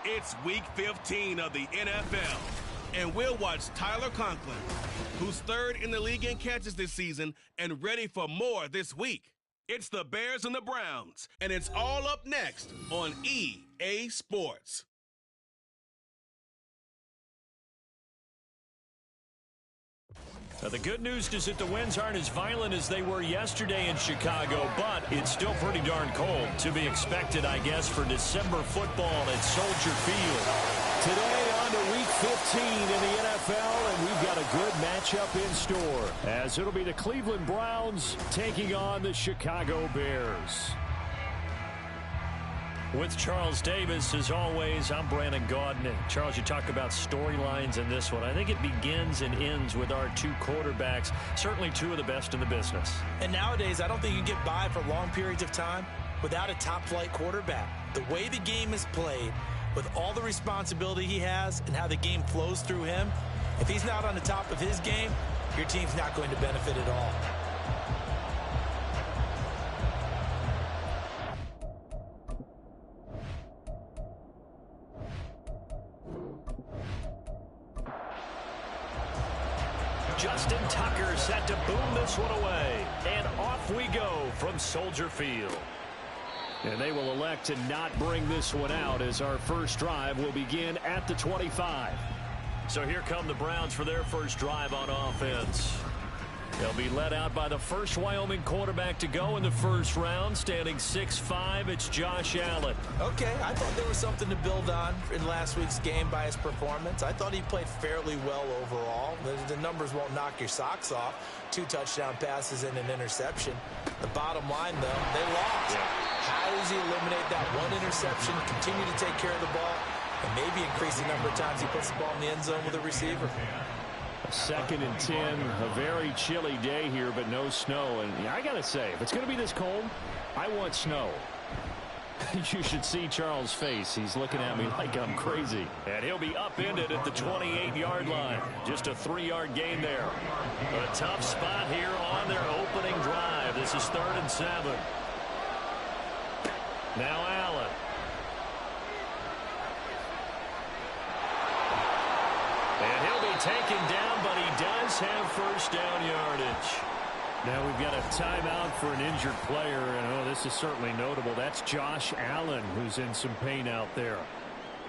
It's Week 15 of the NFL, and we'll watch Tyler Conklin, who's third in the league in catches this season and ready for more this week. It's the Bears and the Browns, and it's all up next on EA Sports. Now, the good news is that the winds aren't as violent as they were yesterday in Chicago, but it's still pretty darn cold. To be expected, I guess, for December football at Soldier Field. Today on to Week 15 in the NFL, and we've got a good matchup in store, as it'll be the Cleveland Browns taking on the Chicago Bears. With Charles Davis, as always, I'm Brandon Gaudin. And Charles, you talk about storylines in this one. I think it begins and ends with our two quarterbacks, certainly two of the best in the business. And nowadays, I don't think you can get by for long periods of time without a top-flight quarterback. The way the game is played, with all the responsibility he has and how the game flows through him, if he's not on the top of his game, your team's not going to benefit at all. Justin Tucker set to boom this one away. And off we go from Soldier Field. And they will elect to not bring this one out, as our first drive will begin at the 25. So here come the Browns for their first drive on offense. They'll be led out by the first Wyoming quarterback to go in the first round, standing 6'5". It's Josh Allen. Okay, I thought there was something to build on in last week's game by his performance. I thought he played fairly well overall. The numbers won't knock your socks off. 2 touchdown passes and an interception. The bottom line, though, they lost. How does he eliminate that one interception, continue to take care of the ball, and maybe increase the number of times he puts the ball in the end zone with a receiver? 2nd and 10, a very chilly day here, but no snow. And I got to say, if it's going to be this cold, I want snow. You should see Charles' face. He's looking at me like I'm crazy. And he'll be upended at the 28-yard line. Just a 3-yard gain there. A tough spot here on their opening drive. This is 3rd and 7. Now Allen. And he'll be taken down, but he does have first down yardage. Now we've got a timeout for an injured player, and this is certainly notable. That's Josh Allen, who's in some pain out there.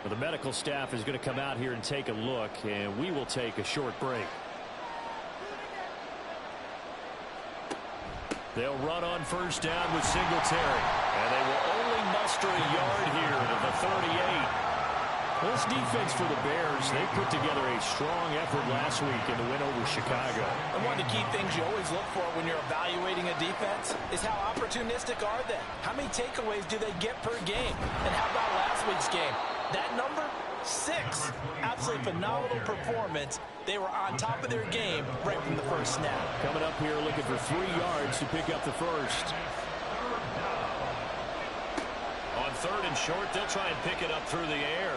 Well, the medical staff is going to come out here and take a look, and we will take a short break. They'll run on first down with Singletary, and they will only muster a yard here to the 38. Well, this defense for the Bears, they put together a strong effort last week in the win over Chicago. And one of the key things you always look for when you're evaluating a defense is how opportunistic are they? How many takeaways do they get per game? And how about last week's game? That number, 6. Absolutely phenomenal performance. They were on top of their game right from the first snap. Coming up here looking for 3 yards to pick up the first. On 3rd and short, they'll try and pick it up through the air.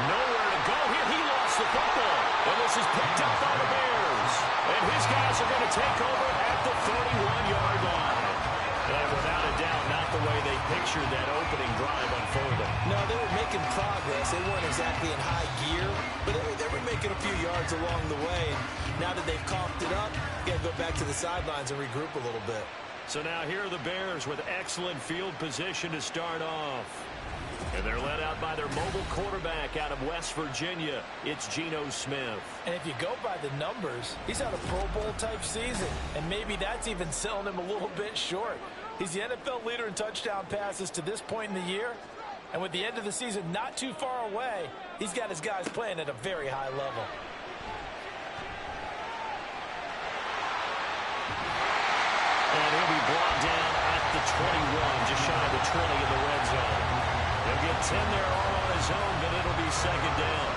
Nowhere to go here. He lost the football. And this is picked up by the Bears. And his guys are going to take over at the 31-yard line. And without a doubt, not the way they pictured that opening drive unfolding. No, they were making progress. They weren't exactly in high gear, but they were making a few yards along the way. Now that they've coughed it up, you got to go back to the sidelines and regroup a little bit. So now here are the Bears with excellent field position to start off. And they're led out by their mobile quarterback out of West Virginia. It's Geno Smith. And if you go by the numbers, he's had a Pro Bowl type season. And maybe that's even selling him a little bit short. He's the NFL leader in touchdown passes to this point in the year. And with the end of the season not too far away, he's got his guys playing at a very high level. And he'll be brought down at the 21, just shy of the 20 in the red zone. He'll get 10 there all on his own, but it'll be second down.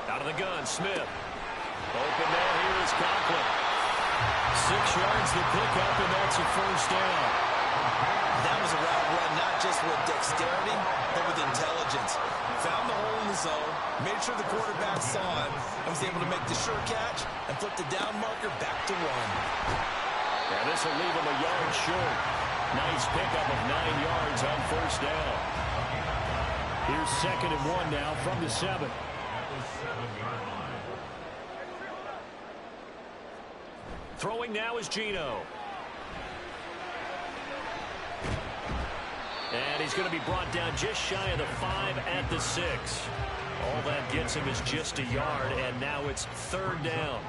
Out of the gun, Smith. Open man, here is Conklin. 6 yards to pick up, and that's a first down. That was a route run not just with dexterity, but with intelligence. Found the hole in the zone, made sure the quarterback saw him, and was able to make the sure catch and flip the down marker back to 1. Yeah, this will leave him a yard short. Nice pickup of 9 yards on first down. Here's 2nd and 1 now from the 7. Throwing now is Geno. And he's going to be brought down just shy of the 5 at the 6. All that gets him is just a yard, and now it's 3rd down.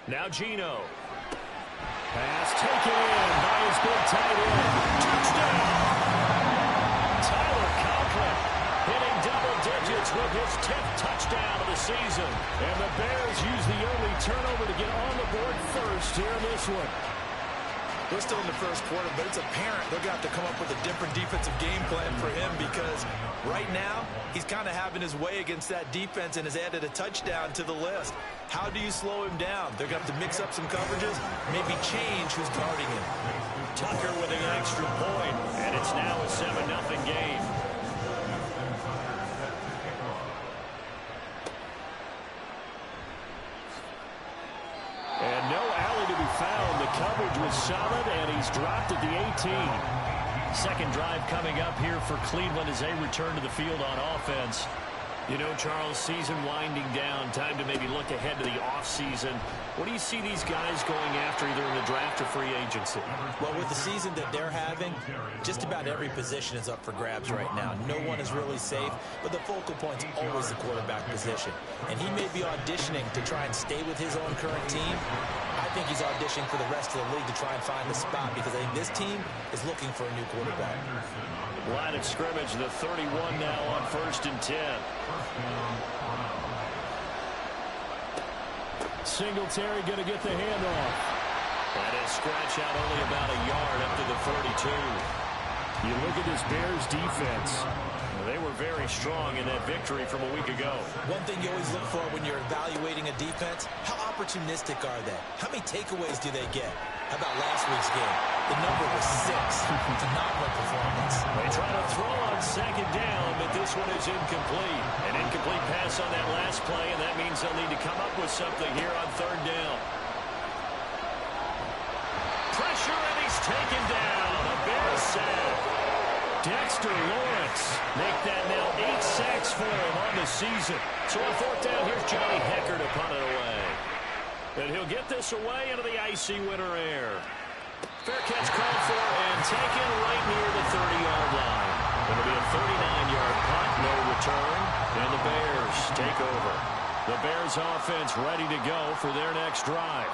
Now Geno. Pass taken in by his big tight end. Touchdown! Tyler Conklin hitting double digits with his 10th touchdown of the season. And the Bears use the early turnover to get on the board first here in this one. We're still in the first quarter, but it's apparent they're going to have to come up with a different defensive game plan for him because right now he's kind of having his way against that defense and has added a touchdown to the list. How do you slow him down? They're going to have to mix up some coverages, maybe change who's guarding him. Tucker with an extra point, and it's now a 7-0 game. And no alley to be found. The coverage was solid, and he's dropped at the 18. Second drive coming up here for Cleveland as they return to the field on offense. You know, Charles, season winding down, time to maybe look ahead to the offseason. What do you see these guys going after either in the draft or free agency? Well, with the season that they're having, just about every position is up for grabs right now. No one is really safe, but the focal point's always the quarterback position. And he may be auditioning to try and stay with his own current team. I think he's auditioning for the rest of the league to try and find a spot because I think this team is looking for a new quarterback. Line of scrimmage, the 31 now on 1st and 10. Singletary going to get the handoff. That is scratch out only about a yard up to the 32. You look at this Bears defense. They were very strong in that victory from a week ago. One thing you always look for when you're evaluating a defense, how opportunistic are they? How many takeaways do they get? How about last week's game? The number was 6. Phenomenal performance. They try to throw on 2nd down, but this one is incomplete. An incomplete pass on that last play, and that means they'll need to come up with something here on 3rd down. Pressure, and he's taken down. A Bears sack. Dexter Lawrence Make that now 8 sacks for him on the season. So on 4th down, here's Johnny Hekker to punt it away. And he'll get this away into the icy winter air. Fair catch called for and taken right near the 30-yard line. It'll be a 39-yard punt, no return, and the Bears take over. The Bears offense ready to go for their next drive.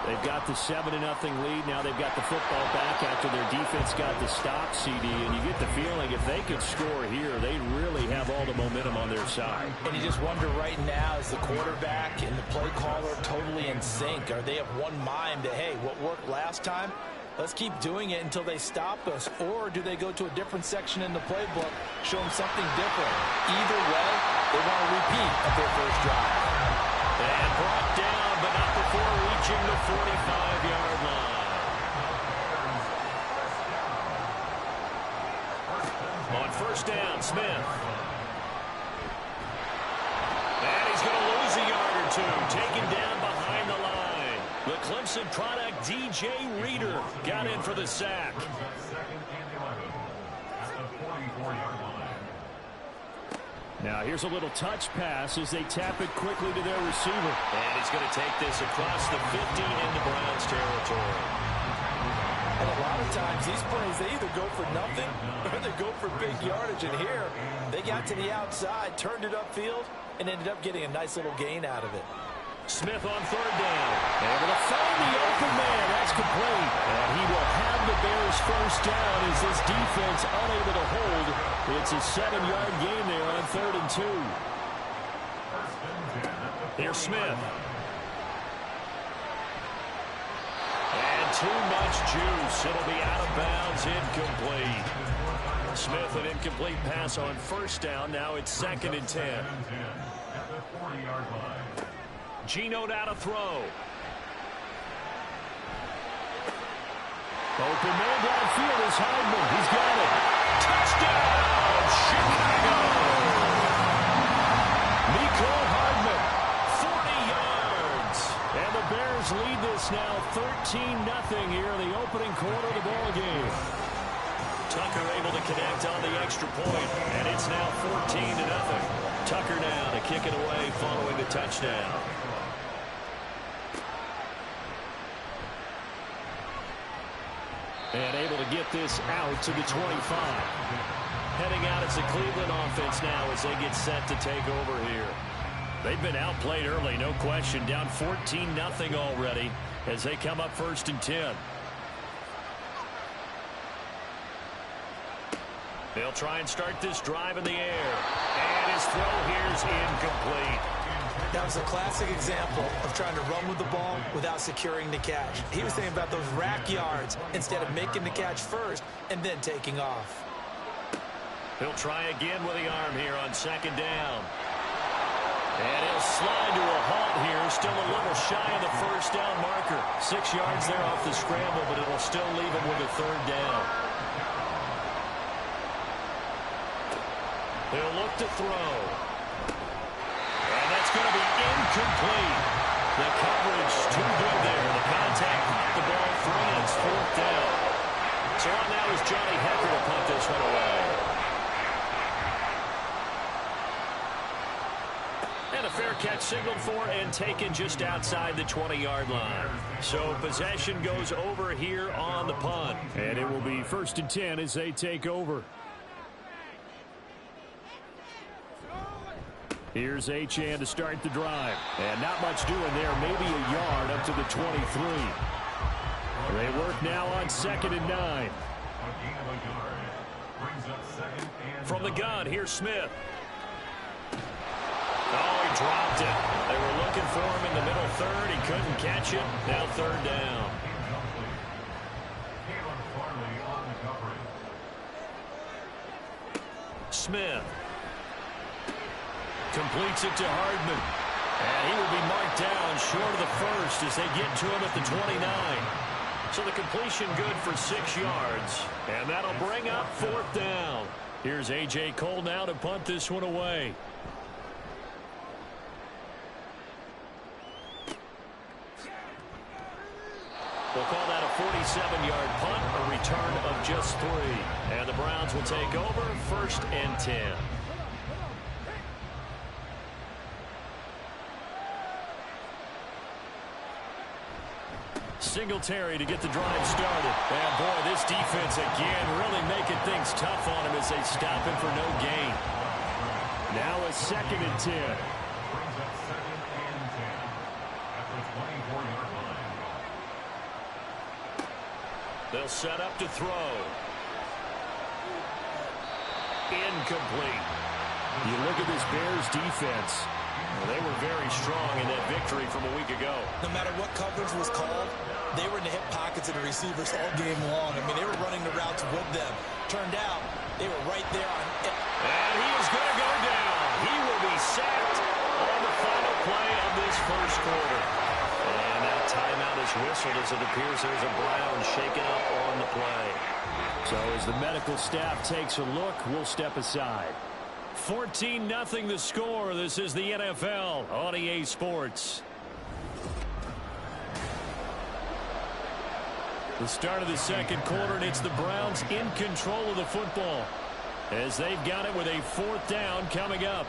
They've got the 7-0 lead. Now they've got the football back after their defense got the stop, CD. And you get the feeling if they could score here, they really have all the momentum on their side. And you just wonder right now, is the quarterback and the play caller totally in sync? Are they of one mind that, hey, what worked last time, let's keep doing it until they stop us? Or do they go to a different section in the playbook, show them something different? Either way, they want to repeat at their first drive. And brought down, but not before reaching the 45-yard line. On 1st down, Smith. And he's going to lose a yard or two, taken down behind the line. The Clemson product, DJ Reader, got in for the sack. Now here's a little touch pass as they tap it quickly to their receiver. And he's going to take this across the 50 into Browns territory. And a lot of times these plays, they either go for nothing or they go for big yardage. And here, they got to the outside, turned it upfield, and ended up getting a nice little gain out of it. Smith on third down. Able to find the open man. That's complete. And he will have the Bears first down as this defense unable to hold. It's a 7-yard gain there on 3rd and 2. Here's Smith. And too much juice. It'll be out of bounds, incomplete. Smith, an incomplete pass on first down. Now it's 2nd and 10. At the 40-yard line. Geno now to throw. Open man downfield is Hardman. He's got it. Touchdown, Chicago! Mecole Hardman, 40 yards. And the Bears lead this now 13-0 here in the opening quarter of the ball game. Tucker able to connect on the extra point, and it's now 14-0. Tucker now to kick it away following the touchdown. And able to get this out to the 25. Heading out, it's the Cleveland offense now as they get set to take over here. They've been outplayed early, no question. Down 14-0 already as they come up 1st and 10. They'll try and start this drive in the air. And his throw here is incomplete. That was a classic example of trying to run with the ball without securing the catch. He was thinking about those rack yards instead of making the catch first and then taking off. He'll try again with the arm here on 2nd down. And he'll slide to a halt here. Still a little shy of the first down marker. 6 yards there off the scramble, but it'll still leave him with a 3rd down. He'll look to throw. And that's going to be incomplete. The coverage too good there. The contact knocked the ball free, and it's 4th down. So on now is Johnny Hekker to punt this one away. And a fair catch signaled for and taken just outside the 20-yard line. So possession goes over here on the punt. And it will be 1st and 10 as they take over. Here's Achane to start the drive. And not much doing there. Maybe a yard up to the 23. They work now on 2nd and 9. From the gun, here's Smith. Oh, he dropped it. They were looking for him in the middle 3rd. He couldn't catch it. Now 3rd down. Smith. Completes it to Hardman. And he will be marked down short of the 1st as they get to him at the 29. So the completion good for 6 yards. And that'll bring up 4th down. Here's A.J. Cole now to punt this one away. We'll call that a 47-yard punt, a return of just 3. And the Browns will take over 1st and 10. Singletary to get the drive started. And boy, this defense again really making things tough on him as they stop him for no gain. Now a 2nd and 10. They'll set up to throw. Incomplete. You look at this Bears defense. Well, they were very strong in that victory from a week ago. No matter what coverage was called, they were in the hip pockets of the receivers all game long. I mean, they were running the routes with them. Turned out, they were right there on it. And he is going to go down. He will be sacked on the final play of this 1st quarter. And that timeout is whistled as it appears there's a Brown shaken up on the play. So as the medical staff takes a look, we'll step aside. 14-0 the score. This is the NFL on EA Sports. The start of the 2nd quarter, and it's the Browns in control of the football as they've got it with a 4th down coming up.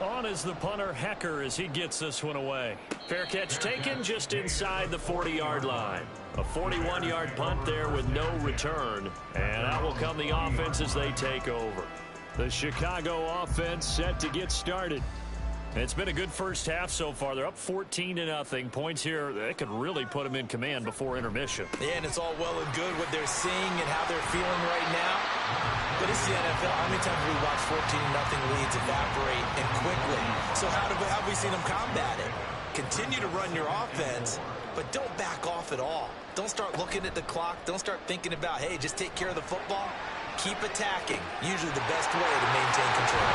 On is the punter, Hecker, as he gets this one away. Fair catch taken just inside the 40-yard line. A 41-yard punt there with no return. And out will come the offense as they take over. The Chicago offense set to get started. It's been a good first half so far. They're up 14-0. Points here, that could really put them in command before intermission. Yeah, and it's all well and good what they're seeing and how they're feeling right now. But it's the NFL. How many times have we watched 14-0 leads evaporate and quickly? So how have we seen them combat it? Continue to run your offense, but don't back off at all. Don't start looking at the clock. Don't start thinking about, hey, just take care of the football. Keep attacking. Usually the best way to maintain control.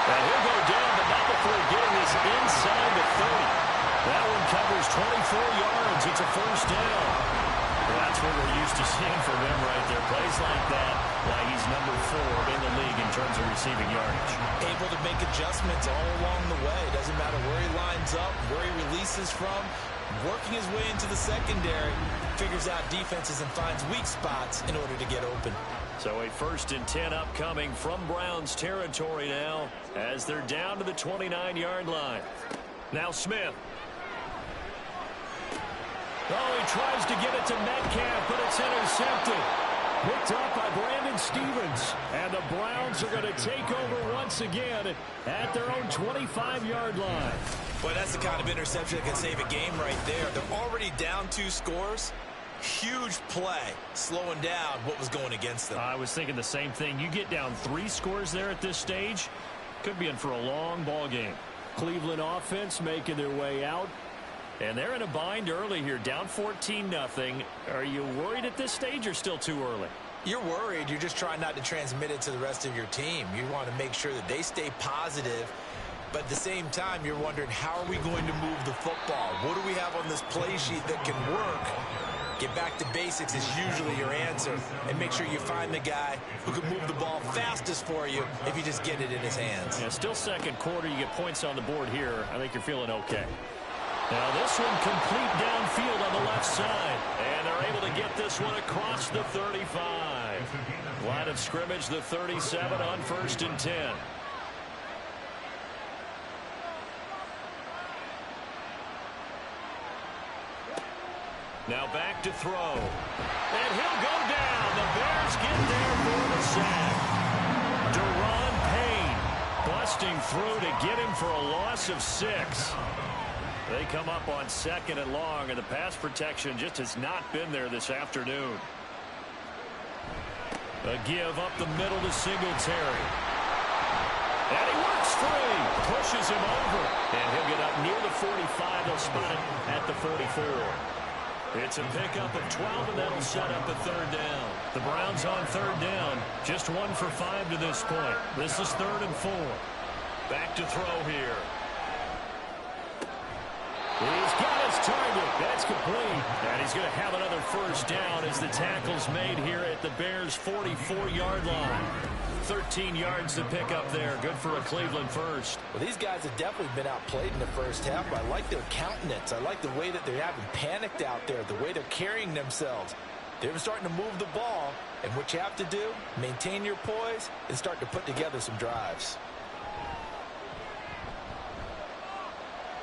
And he'll go down, but not before getting this inside the 30. That one covers 24 yards. It's a first down. That's what we're used to seeing from him right there. Plays like that, why he's number 4 in the league in terms of receiving yardage. Able to make adjustments all along the way. Doesn't matter where he lines up, where he releases from. Working his way into the secondary, figures out defenses and finds weak spots in order to get open. So a 1st and 10 upcoming from Browns territory now as they're down to the 29-yard line. Now Smith. Oh, he tries to get it to Metcalf, but it's intercepted. Picked up by Brandon Stevens. And the Browns are going to take over once again at their own 25-yard line. Well, that's the kind of interception that can save a game right there. They're already down 2 scores. Huge play, slowing down what was going against them. I was thinking the same thing. You get down 3 scores there at this stage, could be in for a long ball game. Cleveland offense making their way out. And they're in a bind early here, down 14-0. Are you worried at this stage or still too early? You're worried. You're just trying not to transmit it to the rest of your team. You want to make sure that they stay positive. But at the same time, you're wondering, how are we going to move the football? What do we have on this play sheet that can work? Get back to basics is usually your answer. And make sure you find the guy who can move the ball fastest for you if you just get it in his hands. Yeah, still second quarter. You get points on the board here. I think you're feeling okay. Now this one complete downfield on the left side. And they're able to get this one across the 35. Line of scrimmage, the 37 on 1st and 10. Now back to throw. And he'll go down. The Bears get there for the sack. Daron Payne busting through to get him for a loss of 6. They come up on 2nd and long, and the pass protection just has not been there this afternoon. A give up the middle to Singletary. And he works free. Pushes him over. And he'll get up near the 45. They'll spot it at the 44. It's a pickup of 12, and that'll set up a 3rd down. The Browns on 3rd down. Just 1 for 5 to this point. This is 3rd and 4. Back to throw here. He's got his target. That's complete. And he's going to have another 1st down as the tackle's made here at the Bears' 44-yard line. 13 yards to pick up there. Good for a Cleveland first. Well, these guys have definitely been outplayed in the first half. I like their countenance. I like the way that they haven't panicked out there, the way they're carrying themselves. They're starting to move the ball, and what you have to do, maintain your poise and start to put together some drives.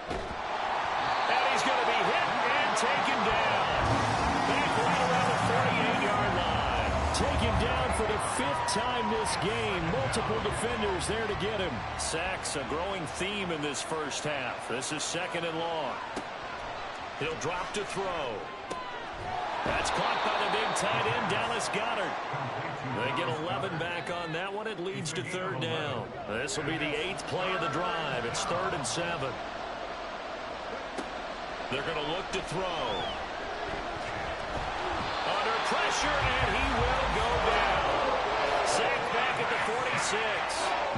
And he's going to be hit and taken down. Back right around the 48-yard line. Taken down for the 5th time this game. Multiple defenders there to get him. Sacks, a growing theme in this first half. This is 2nd and long. He'll drop to throw. That's caught by the big tight end, Dallas Goedert. They get 11 back on that one. It leads to 3rd down. This will be the 8th play of the drive. It's 3rd and 7. They're going to look to throw. Under pressure, and he will go down. Sacked back at the 46.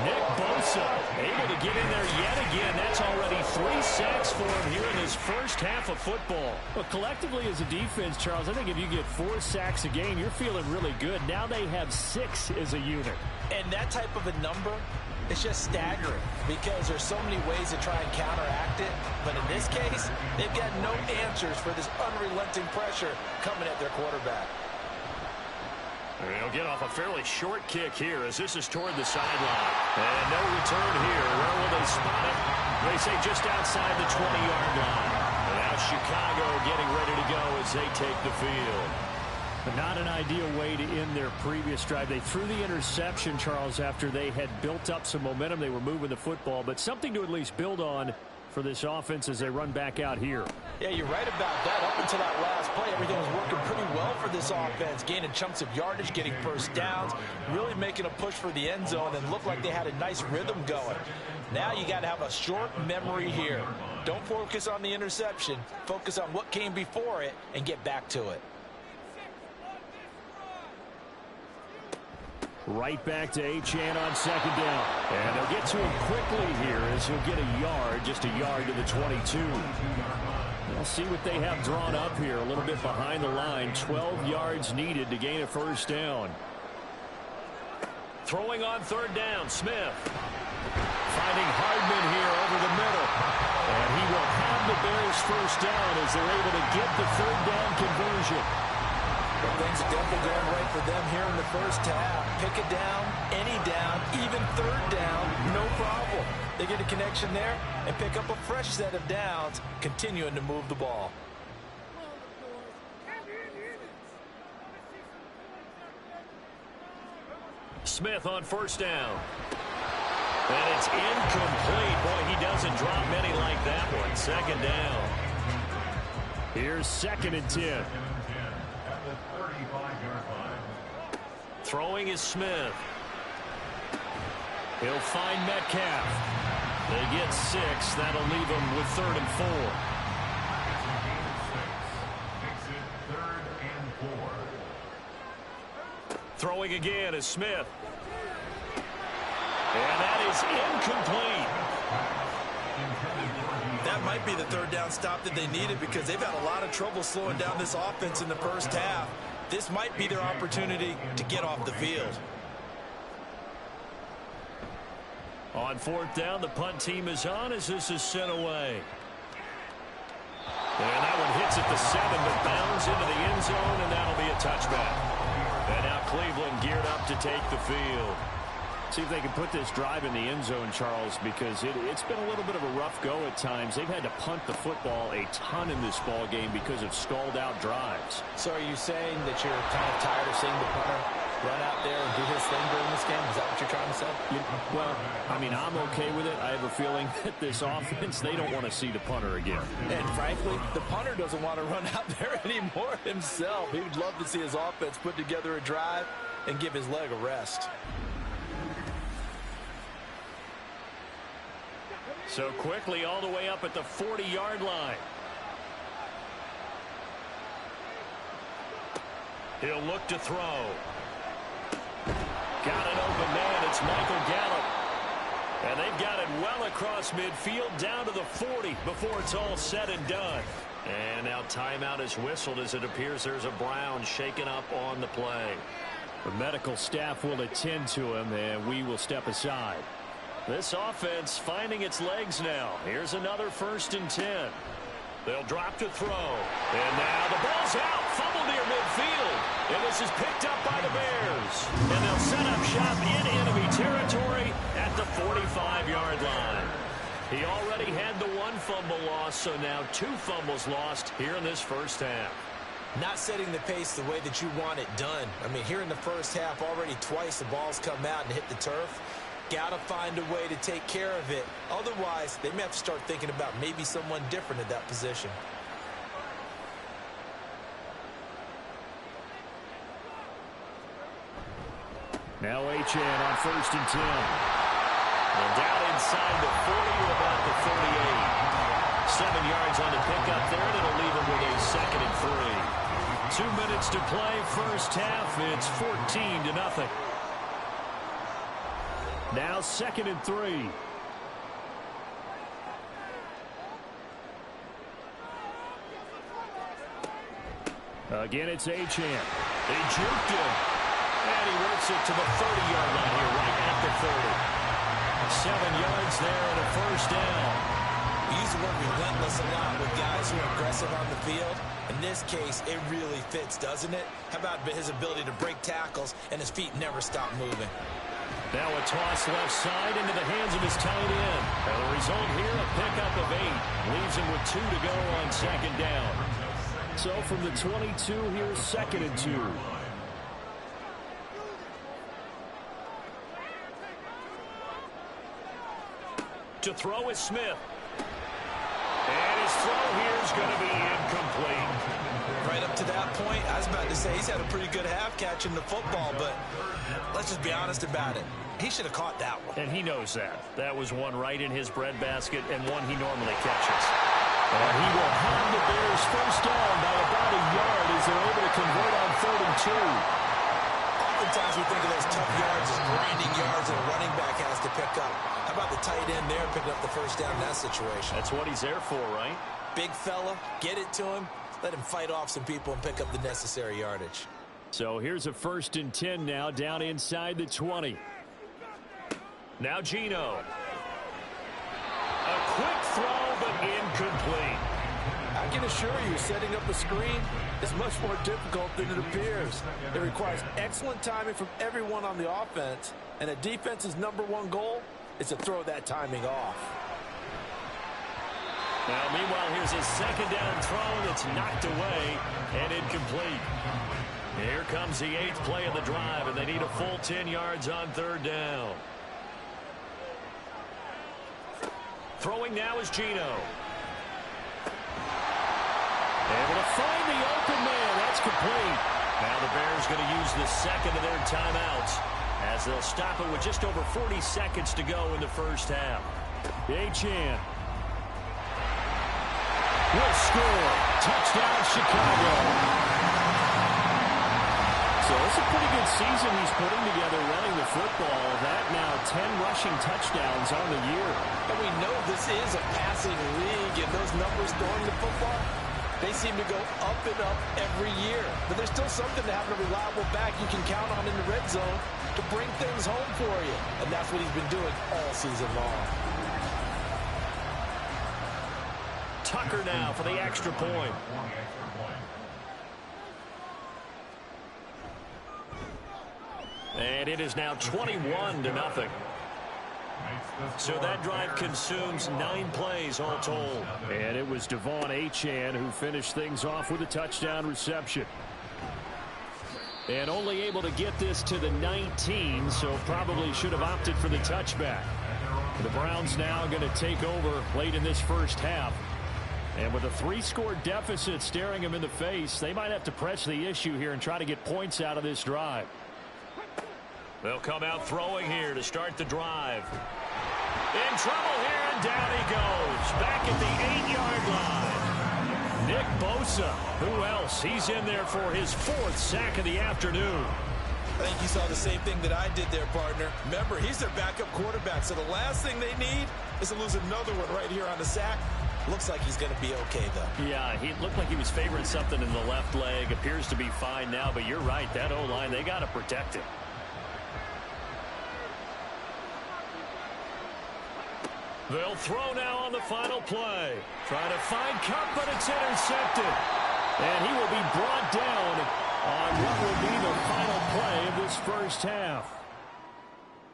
Nick Bosa able to get in there yet again. That's already 3 sacks for him here in his first half of football. Well, collectively as a defense, Charles, I think if you get 4 sacks a game, you're feeling really good. Now they have 6 as a unit. And that type of a number, it's just staggering because there's so many ways to try and counteract it. But in this case, they've got no answers for this unrelenting pressure coming at their quarterback. He'll get off a fairly short kick here as this is toward the sideline. And no return here. Where will they spot it? They say just outside the 20-yard line. And now Chicago getting ready to go as they take the field. But not an ideal way to end their previous drive. They threw the interception, Charles, after they had built up some momentum. They were moving the football, but something to at least build on for this offense as they run back out here. Yeah, you're right about that. Up until that last play, everything was working pretty well for this offense. Gaining chunks of yardage, getting first downs, really making a push for the end zone, and looked like they had a nice rhythm going. Now you got to have a short memory here. Don't focus on the interception. Focus on what came before it and get back to it. Right back to Achane on second down. And they'll get to him quickly here as he'll get a yard, just a yard to the 22. We'll see what they have drawn up here, a little bit behind the line. 12 yards needed to gain a first down. Throwing on third down, Smith. Finding Hardman here over the middle. And he will have the Bears first down as they're able to get the third down conversion. Well, things are definitely going right for them here in the first half. Pick a down, any down, even third down, no problem. They get a connection there and pick up a fresh set of downs, continuing to move the ball. Smith on first down. And it's incomplete. Boy, he doesn't drop many like that one. Second down. Here's 2nd and 10. Throwing is Smith. He'll find Metcalf. They get 6. That'll leave them with 3rd and 4. Throwing again is Smith. And that is incomplete. That might be the third down stop that they needed because they've had a lot of trouble slowing down this offense in the first half. This might be their opportunity to get off the field. On 4th down, the punt team is on as this is sent away. And that one hits at the 7, but bounds into the end zone, and that'll be a touchback. And now Cleveland geared up to take the field. See if they can put this drive in the end zone, Charles, because it's been a little bit of a rough go at times. They've had to punt the football a ton in this ball game because of stalled-out drives. So are you saying that you're kind of tired of seeing the punter run out there and do his thing during this game? Is that what you're trying to say? Well, I mean, I'm okay with it. I have a feeling that this offense, they don't want to see the punter again. And frankly, the punter doesn't want to run out there anymore himself. He would love to see his offense put together a drive and give his leg a rest. So quickly all the way up at the 40-yard line. He'll look to throw. Got an open man. It's Michael Gallup. And they've got it well across midfield down to the 40 before it's all said and done. And now timeout is whistled as it appears there's a Brown shaken up on the play. The medical staff will attend to him, and we will step aside. This offense finding its legs now. Here's another 1st and 10. They'll drop to throw. And now the ball's out. Fumble near midfield. And this is picked up by the Bears. And they'll set up shop in enemy territory at the 45-yard line. He already had the 1 fumble loss, so now 2 fumbles lost here in this first half. Not setting the pace the way that you want it done. I mean, here in the first half, already twice the ball's come out and hit the turf. Got to find a way to take care of it. Otherwise, they may have to start thinking about maybe someone different at that position. Now Achane on 1st and 10. And down inside the 40 to about the 38. 7 yards on the pickup there, and it'll leave him with a 2nd and 3. 2 minutes to play, first half. It's 14-0. Now 2nd and 3. Again, it's Achane. They juked him. And he works it to the 30-yard line here, right at the 30. 7 yards there and a first down. We used to work relentless a lot with guys who are aggressive on the field. In this case, it really fits, doesn't it? How about his ability to break tackles and his feet never stop moving? Now a toss left side into the hands of his tight end. And the result here, a pickup of 8. Leaves him with 2 to go on second down. So from the 22, here's 2nd and 2. To throw is Smith. And his throw here is going to be incomplete. Right up to that point, I was about to say he's had a pretty good half catching the football, but let's just be honest about it. He should have caught that one. And he knows that. That was one right in his breadbasket and one he normally catches. And he will have the Bears first down by about a yard as they're able to convert on 3rd and 2. Oftentimes we think of those tough yards as grinding yards that a running back has to pick up. How about the tight end there picking up the first down in that situation? That's what he's there for, right? Big fella, get it to him, let him fight off some people and pick up the necessary yardage. So here's a 1st and 10 now, down inside the 20. Now Geno. A quick throw, but incomplete. I can assure you, setting up a screen is much more difficult than it appears. It requires excellent timing from everyone on the offense, and a defense's #1 goal is to throw that timing off. Now, meanwhile, here's a 2nd down throw that's knocked away and incomplete. Here comes the 8th play of the drive, and they need a full 10 yards on 3rd down. Throwing now is Geno. Able to find the open man. That's complete. Now the Bears going to use the 2nd of their timeouts as they'll stop it with just over 40 seconds to go in the first half. Achane will score. Touchdown, Chicago. So it's a pretty good season he's putting together running the football. That now 10 rushing touchdowns on the year. And we know this is a passing league, and those numbers throwing the football, they seem to go up and up every year. But there's still something to having a reliable back you can count on in the red zone to bring things home for you. And that's what he's been doing all season long. Tucker now for the extra point. And it is now 21-0. So that drive consumes 9 plays all told. And it was Devon Achane who finished things off with a touchdown reception. And only able to get this to the 19, so probably should have opted for the touchback. The Browns now going to take over late in this first half. And with a 3-score deficit staring them in the face, they might have to press the issue here and try to get points out of this drive. They'll come out throwing here to start the drive. In trouble here, and down he goes. Back at the 8-yard line. Nick Bosa. Who else? He's in there for his 4th sack of the afternoon. I think you saw the same thing that I did there, partner. Remember, he's their backup quarterback, so the last thing they need is to lose another one right here on the sack. Looks like he's going to be okay, though. Yeah, he looked like he was favoring something in the left leg. Appears to be fine now, but you're right. That O-line, they got to protect him. They'll throw now on the final play. Trying to find Kupp, but it's intercepted. And he will be brought down on what will be the final play of this first half.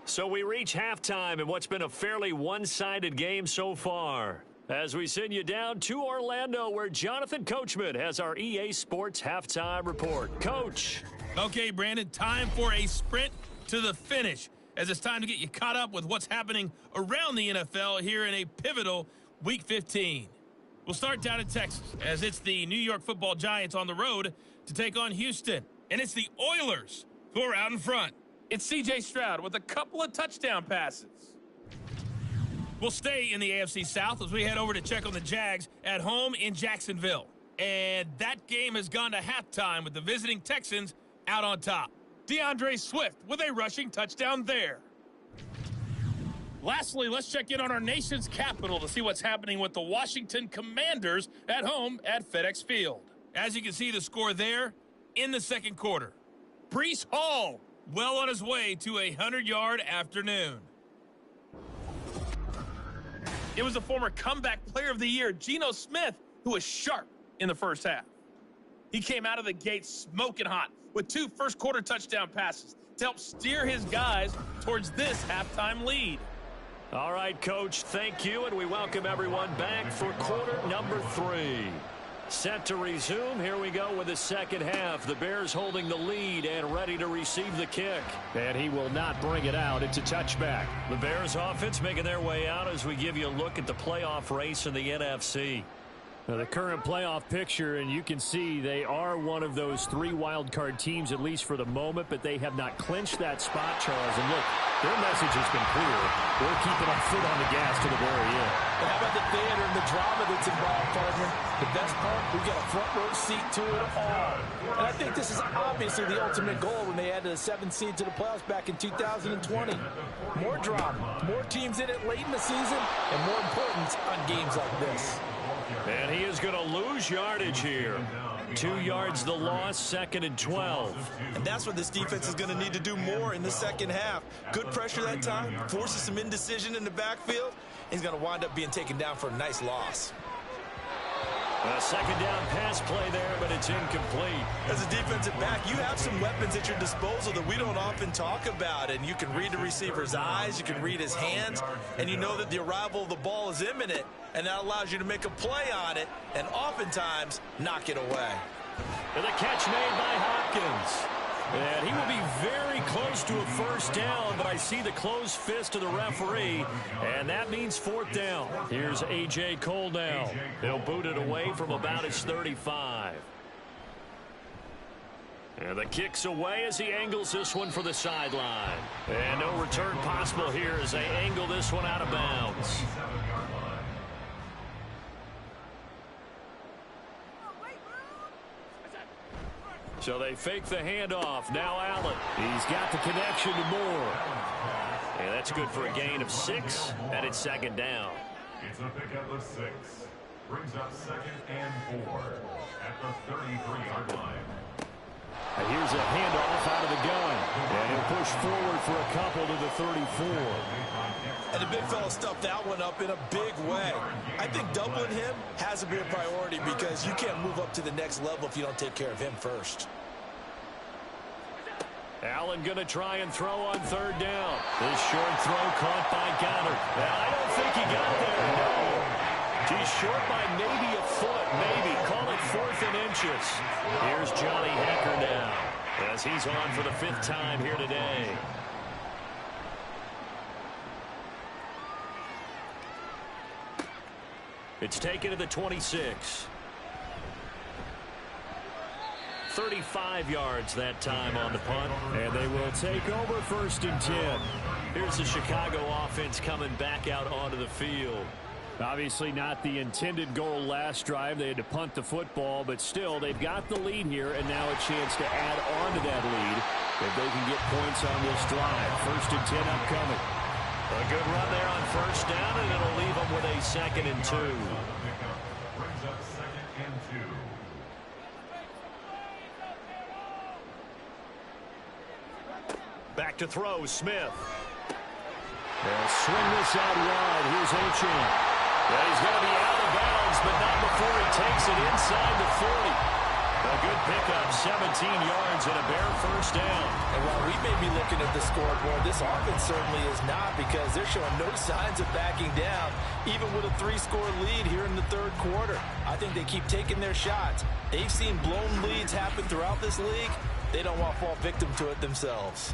So we reach halftime in what's been a fairly one-sided game so far. As we send you down to Orlando, where Jonathan Coachman has our EA Sports Halftime Report. Coach. Okay, Brandon, time for a sprint to the finish, as it's time to get you caught up with what's happening around the NFL here in a pivotal Week 15. We'll start down in Texas, as it's the New York Football Giants on the road to take on Houston. And it's the Oilers who are out in front. It's C.J. Stroud with a couple of touchdown passes. We'll stay in the AFC South as we head over to check on the Jags at home in Jacksonville. And that game has gone to halftime with the visiting Texans out on top. DeAndre Swift with a rushing touchdown there. Lastly, let's check in on our nation's capital to see what's happening with the Washington Commanders at home at FedEx Field. As you can see the score there in the second quarter. Breece Hall well on his way to a 100-yard afternoon. It was the former comeback player of the year, Geno Smith, who was sharp in the first half. He came out of the gate smoking hot with 2 first-quarter touchdown passes to help steer his guys towards this halftime lead. All right, Coach, thank you, and we welcome everyone back for quarter number 3. Set to resume. Here we go with the second half. The Bears holding the lead and ready to receive the kick. And he will not bring it out. It's a touchback. The Bears offense making their way out as we give you a look at the playoff race in the NFC. Now, the current playoff picture, and you can see they are one of those 3 wild card teams, at least for the moment, but they have not clinched that spot, Charles. And look, their message has been clear. We're keeping our foot on the gas to the very end. And how about the theater and the drama that's involved, partner? The best part, we got a front row seat to it all. And I think this is obviously the ultimate goal when they added a 7th seed to the playoffs back in 2020. More drama, more teams in it late in the season, and more importance on games like this. And he is going to lose yardage here. 2 yards the loss, 2nd and 12. And that's what this defense is going to need to do more in the second half. Good pressure that time, forces some indecision in the backfield. He's going to wind up being taken down for a nice loss. A second down pass play there, but it's incomplete. As a defensive back, you have some weapons at your disposal that we don't often talk about. And you can read the receiver's eyes, you can read his hands, and you know that the arrival of the ball is imminent. And that allows you to make a play on it and oftentimes knock it away. And the catch made by Hopkins. And he will be very close to a first down, but I see the closed fist of the referee, and that means 4th down. Here's A.J. Cole now. They'll boot it away from about his 35. And the kick's away as he angles this one for the sideline. And no return possible here as they angle this one out of bounds. So they fake the handoff. Now Allen. He's got the connection to Moore. And that's good for a gain of 6, and it's 2nd down. It's a pickup of 6. Brings up 2nd and 4 at the 33-yard line. And here's a handoff out of the gun. And he'll push forward for a couple to the 34. And the big fella stuffed that one up in a big way. I think doubling him has to be a priority because you can't move up to the next level if you don't take care of him first. Allen going to try and throw on 3rd down. This short throw caught by Goddard. I don't think he got there, no. He's short by maybe a foot, maybe. Call it 4th and inches. Here's Johnny Hekker now as he's on for the 5th time here today. It's taken to the 26. 35 yards that time on the punt. And they will take over 1st and 10. Here's the Chicago offense coming back out onto the field. Obviously not the intended goal last drive. They had to punt the football, but still they've got the lead here and now a chance to add on to that lead if they can get points on this drive. 1st and 10 upcoming. A good run there on 1st down, and it'll leave them with a 2nd and 2. Brings up 2nd and 2. Back to throw, Smith. They'll swing this out wide. Here's Achane. Yeah, he's going to be out of bounds, but not before he takes it inside the 40. A good pickup, 17 yards and a bare 1st down. And while we may be looking at the scoreboard, this offense certainly is not because they're showing no signs of backing down, even with a 3-score lead here in the 3rd quarter. I think they keep taking their shots. They've seen blown leads happen throughout this league. They don't want to fall victim to it themselves.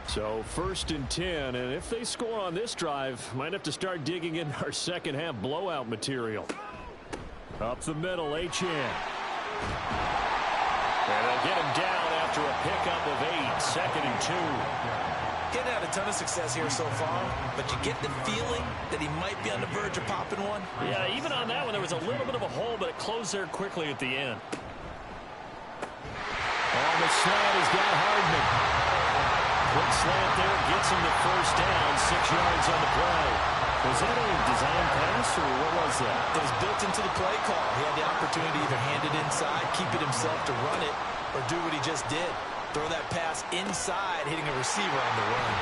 So 1st and 10, and if they score on this drive, might have to start digging in our second half blowout material. Up the middle, Achane. And they'll get him down after a pickup of 8, 2nd and 2. Getting had a ton of success here so far, but you get the feeling that he might be on the verge of popping one. Yeah, even on that one, there was a little bit of a hole, but it closed there quickly at the end. On the slant has got Hardman. Quick slant there, gets him the 1st down, 6 yards on the play. Was that a design pass, or what was that? It was built into the play call. He had the opportunity to either hand it inside, keep it himself to run it, or do what he just did. Throw that pass inside, hitting a receiver on the run.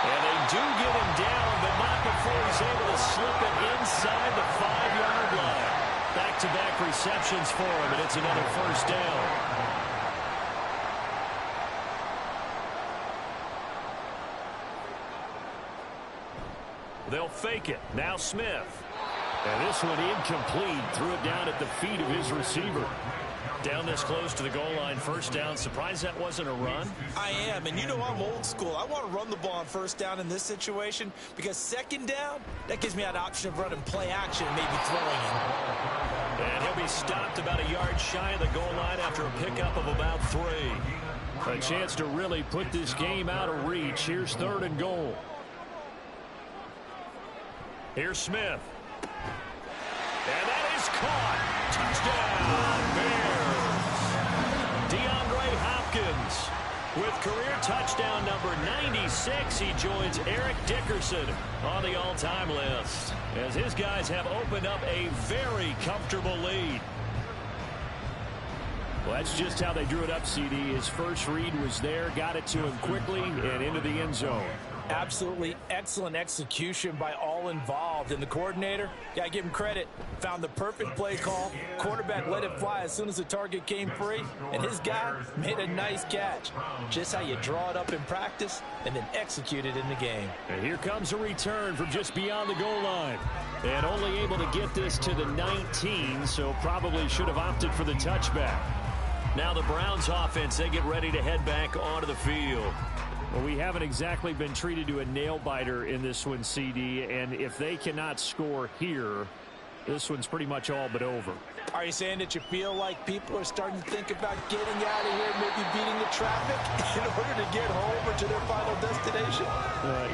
And they do get him down, but not before he's able to slip it inside the 5-yard line. Back-to-back receptions for him, and it's another first down. They'll fake it. Now Smith. And this one incomplete. Threw it down at the feet of his receiver. Down this close to the goal line, first down. Surprised that wasn't a run? I am, and you know I'm old school. I want to run the ball on first down in this situation because second down, that gives me an option of running play action, maybe throwing it. And he'll be stopped about a yard shy of the goal line after a pickup of about 3. A chance to really put this game out of reach. Here's 3rd and goal. Here's Smith. And that is caught. Touchdown, Bears. DeAndre Hopkins with career touchdown number 96. He joins Eric Dickerson on the all-time list as his guys have opened up a very comfortable lead. Well, that's just how they drew it up, CD. His first read was there, got it to him quickly, and into the end zone. Absolutely excellent execution by all involved. And the coordinator, gotta give him credit, found the perfect play call. Quarterback let it fly as soon as the target came free. And his guy made a nice catch. Just how you draw it up in practice and then execute it in the game. And here comes a return from just beyond the goal line. And only able to get this to the 19, so probably should have opted for the touchback. Now the Browns offense, they get ready to head back onto the field. Well, we haven't exactly been treated to a nail-biter in this one, CD, and if they cannot score here, this one's pretty much all but over. Are you saying that you feel like people are starting to think about getting out of here, maybe beating the traffic in order to get home or to their final destination?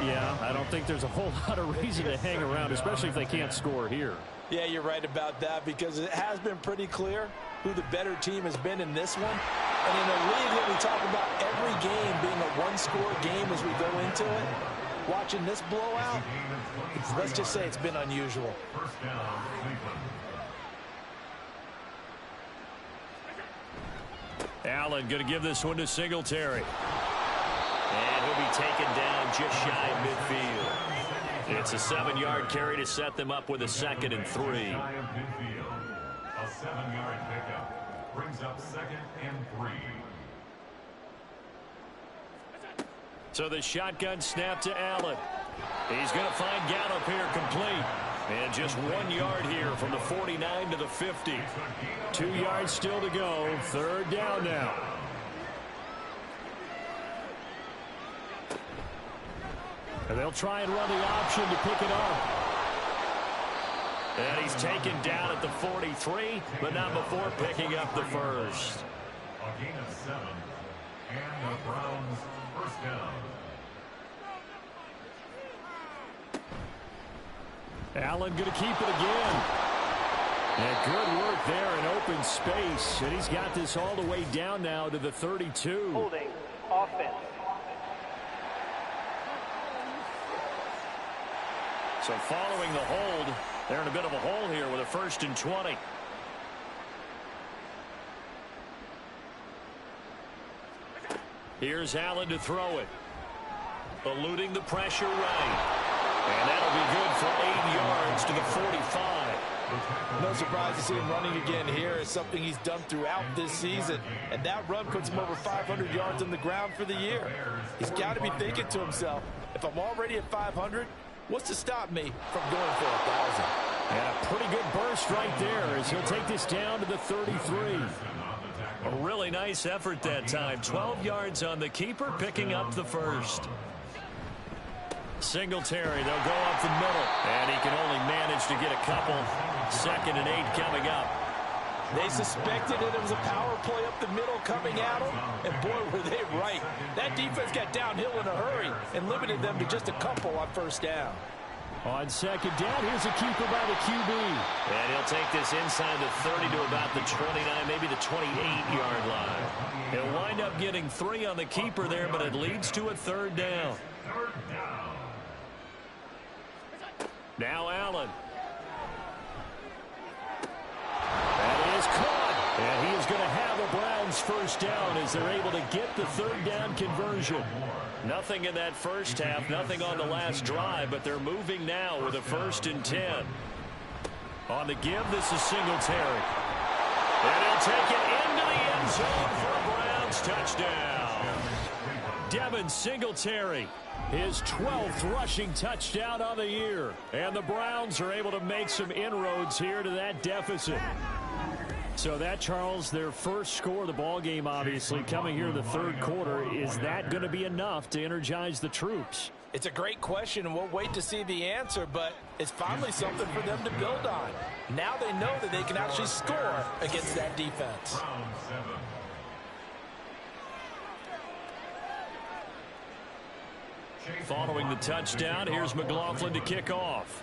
Yeah, I don't think there's a whole lot of reason to hang around, especially if they can't score here. Yeah, you're right about that because it has been pretty clear who the better team has been in this one. And in a league that we talk about every game being a one-score game as we go into it, watching this blowout, let's just say it's been unusual. Allen going to give this one to Singletary. And he'll be taken down just shy of midfield. It's a 7-yard carry to set them up with a 2nd and 3. A 7-yard pickup brings up 2nd and 3. So the shotgun snap to Allen. He's going to find Gallup here complete. And just 1 yard here from the 49 to the 50. 2 yards still to go. 3rd down now. And they'll try and run the option to pick it up. And he's taken down at the 43, but not before picking up the first. A gain of 7, and the Browns first down. Allen going to keep it again. And good work there in open space. And he's got this all the way down now to the 32. Holding offense. So following the hold, they're in a bit of a hole here with a 1st and 20. Here's Allen to throw it. Eluding the pressure right. And that'll be good for 8 yards to the 45. No surprise to see him running again here. It's something he's done throughout this season. And that run puts him over 500 yards on the ground for the year. He's got to be thinking to himself, if I'm already at 500, what's to stop me from going for 1,000? And a pretty good burst right there as he'll take this down to the 33. A really nice effort that time. 12 yards on the keeper, picking up the first. Singletary, they'll go up the middle. And he can only manage to get a couple. 2nd and 8 coming up. They suspected it was a power play up the middle coming at them, and boy, were they right. That defense got downhill in a hurry and limited them to just a couple on 1st down. On 2nd down, here's a keeper by the QB. And he'll take this inside the 30 to about the 29, maybe the 28-yard line. He'll wind up getting 3 on the keeper there, but it leads to a 3rd down. Now Allen. That is caught. And he is going to have a Browns 1st down as they're able to get the 3rd down conversion. Nothing in that first half, nothing on the last drive, but they're moving now with a 1st and 10. On the give, this is Singletary. And he'll take it into the end zone for a Browns touchdown. Devin Singletary, his 12th rushing touchdown of the year. And the Browns are able to make some inroads here to that deficit. So that, Charles, their first score of the ball game, obviously, coming here in the third quarter. Is that going to be enough to energize the troops? It's a great question, and we'll wait to see the answer, but it's finally something for them to build on. Now they know that they can actually score against that defense. Following the touchdown, here's McLaughlin to kick off.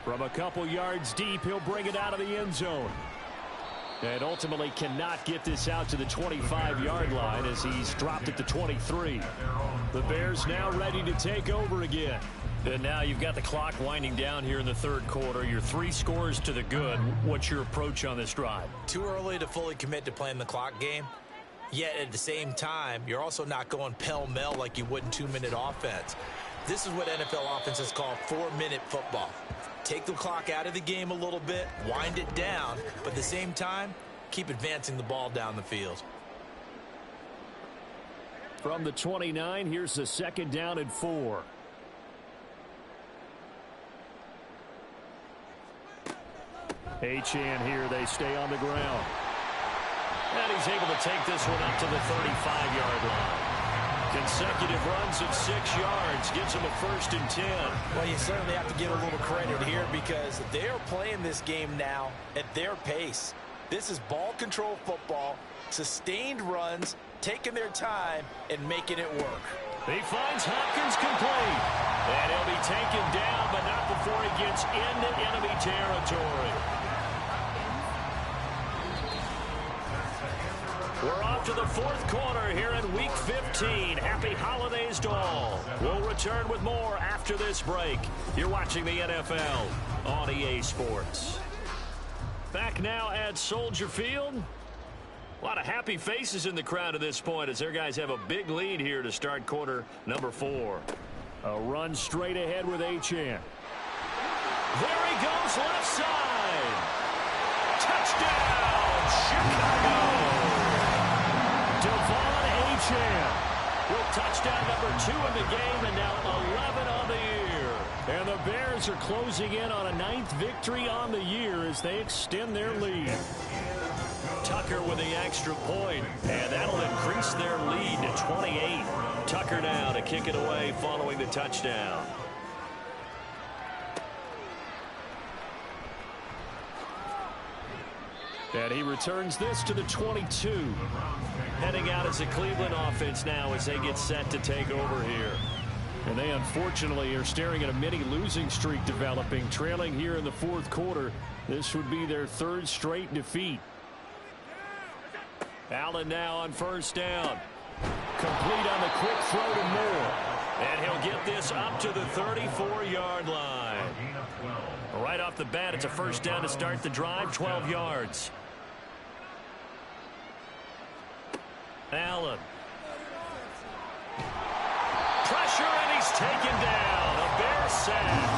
From a couple yards deep, he'll bring it out of the end zone. And ultimately cannot get this out to the 25-yard line as he's dropped at the 23. The Bears now ready to take over again. And now you've got the clock winding down here in the third quarter. You're 3 scores to the good. What's your approach on this drive? Too early to fully commit to playing the clock game. Yet at the same time, you're also not going pell-mell like you would in 2-minute offense. This is what NFL offenses call 4-minute football. Take the clock out of the game a little bit, wind it down, but at the same time, keep advancing the ball down the field. From the 29, here's the second down and 4. Achane here, they stay on the ground. And he's able to take this one up to the 35-yard line. Consecutive runs of 6 yards gives him a 1st and 10. Well, you certainly have to give a little credit here because they are playing this game now at their pace. This is ball control football, sustained runs, taking their time, and making it work. He finds Hopkins complete. And he'll be taken down, but not before he gets into enemy territory. We're off to the fourth quarter here in Week 15. Happy holidays to all. We'll return with more after this break. You're watching the NFL on EA Sports. Back now at Soldier Field. A lot of happy faces in the crowd at this point as their guys have a big lead here to start quarter number 4. A run straight ahead with Achane. There he goes, left side. Touchdown, Chicago. Devon Achane with touchdown number 2 in the game and now 11 on the year. And the Bears are closing in on a 9th victory on the year as they extend their lead. Tucker with the extra point, and that'll increase their lead to 28. Tucker now to kick it away following the touchdown. And he returns this to the 22. Heading out as a Cleveland offense now as they get set to take over here. And they unfortunately are staring at a mini losing streak developing, trailing here in the fourth quarter. This would be their 3rd straight defeat. Allen now on first down. Complete on the quick throw to Moore. And he'll get this up to the 34-yard line. Right off the bat, it's a first down to start the drive, 12 yards. Allen. Pressure, and he's taken down. A Bear sack.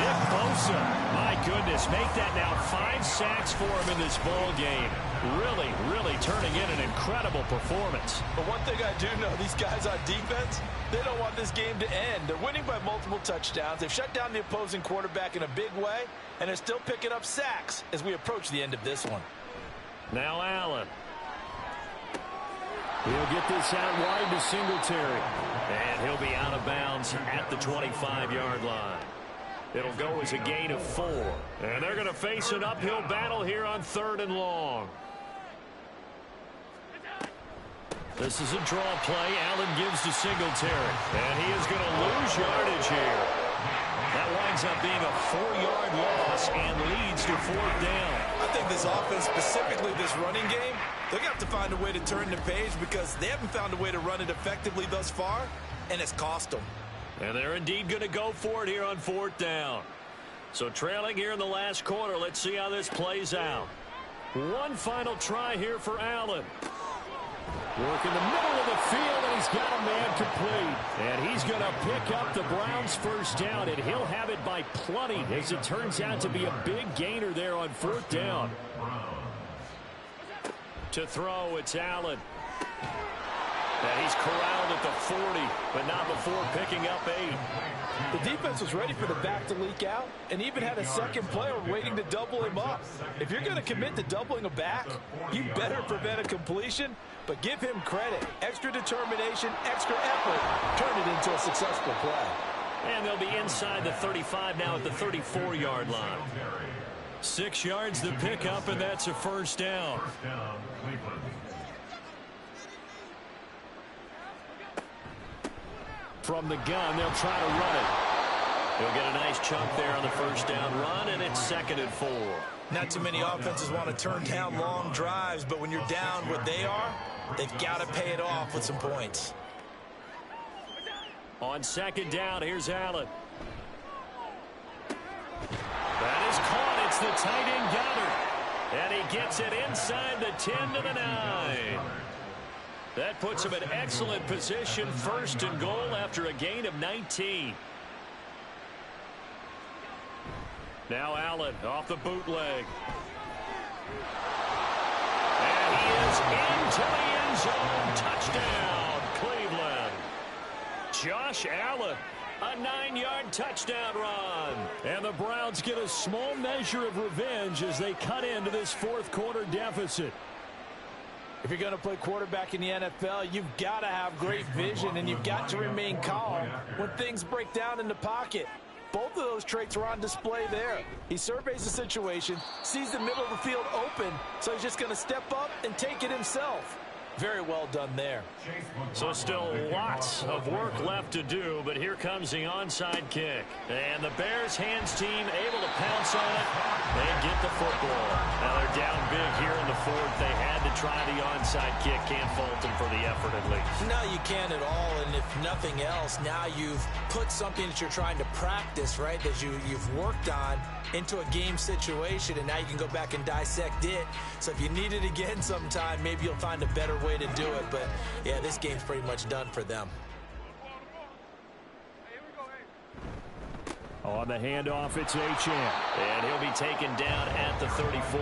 Nick Bosa, my goodness, make that now 5 sacks for him in this ball game. Really turning in an incredible performance. But one thing I do know, these guys on defense, they don't want this game to end. They're winning by multiple touchdowns. They've shut down the opposing quarterback in a big way, and they're still picking up sacks as we approach the end of this one. Now Allen. He'll get this out wide to Singletary. And he'll be out of bounds at the 25-yard line. It'll go as a gain of 4. And they're going to face an uphill battle here on 3rd and long. This is a draw play. Allen gives to Singletary. And he is going to lose yardage here. That winds up being a 4-yard loss and leads to 4th down. I think this offense, specifically this running game, they're going to have to find a way to turn the page because they haven't found a way to run it effectively thus far, and it's cost them. And they're indeed going to go for it here on 4th down. So trailing here in the last quarter, let's see how this plays out. One final try here for Allen. Work in the middle of the field, and he's got a man complete. And he's going to pick up the Browns' first down, and he'll have it by plenty, as it turns out to be a big gainer there on 4th down. To throw, it's Allen. And he's corralled at the 40, but not before picking up 8. The defense was ready for the back to leak out and even had a second player waiting to double him up. If you're going to commit to doubling a back, you better prevent a completion, but give him credit. Extra determination, extra effort, turn it into a successful play. And they'll be inside the 35 now at the 34-yard line. 6 yards to pick up, and that's a first down. From the gun, they'll try to run it. He'll get a nice chunk there on the first down run, and it's 2nd and 4. Not too many offenses want to turn down long drives, but when you're down what they are, they've got to pay it off with some points. On 2nd down, here's Allen. That is caught. It's the tight end Goddard. And he gets it inside the 10 to the 9. That puts him in excellent position, 1st and goal after a gain of 19. Now Allen off the bootleg. And he is into the end zone. Touchdown, Cleveland. Josh Allen, a 9-yard touchdown run. And the Browns get a small measure of revenge as they cut into this 4th quarter deficit. If you're going to play quarterback in the NFL, you've got to have great vision, and you've got to remain calm when things break down in the pocket. Both of those traits are on display there. He surveys the situation, sees the middle of the field open, so he's just going to step up and take it himself. Very well done there. So still lots of work left to do, but here comes the onside kick. And the Bears hands team able to pounce on it and get the football. Now they're down big here in the 4th. They had to try the onside kick. Can't fault them for the effort at least. No, you can't at all, and if nothing else, now you've put something that you're trying to practice, right, that you've worked on into a game situation, and now you can go back and dissect it. So if you need it again sometime, maybe you'll find a better way to do it. But, yeah, this game's pretty much done for them. On the handoff, it's Achane. And he'll be taken down at the 34.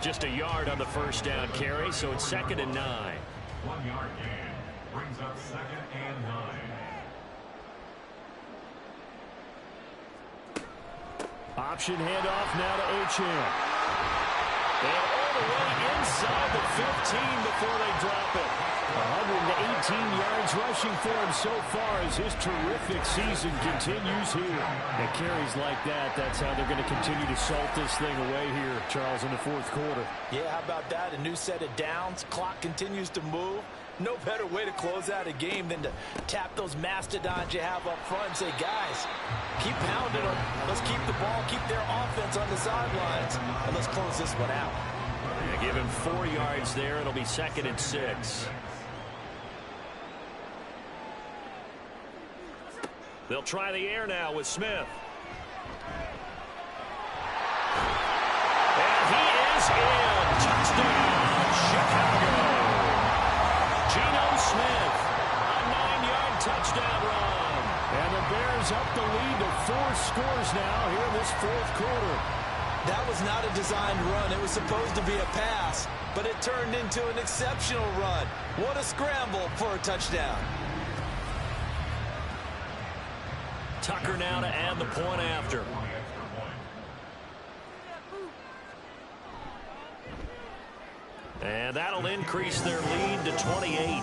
Just a yard on the first down carry, so it's 2nd and 9. 1-yard gain brings up 2nd and 9. Option handoff now to Achane. And all the way inside the 15 before they drop it. 118 yards rushing for him so far as his terrific season continues here. And carries like that, that's how they're going to continue to salt this thing away here, Charles, in the 4th quarter. Yeah, how about that? A new set of downs. Clock continues to move. No better way to close out a game than to tap those mastodons you have up front and say, guys, keep pounding them. Let's keep the ball, keep their offense on the sidelines, and let's close this one out. Yeah, give him 4 yards there. It'll be 2nd and 6. They'll try the air now with Smith. And he is in. Touchdown, Chicago. Geno Smith, a 9-yard touchdown run. And the Bears up the lead to 4 scores now here in this 4th quarter. That was not a designed run. It was supposed to be a pass, but it turned into an exceptional run. What a scramble for a touchdown. Tucker now to add the point after. And that'll increase their lead to 28.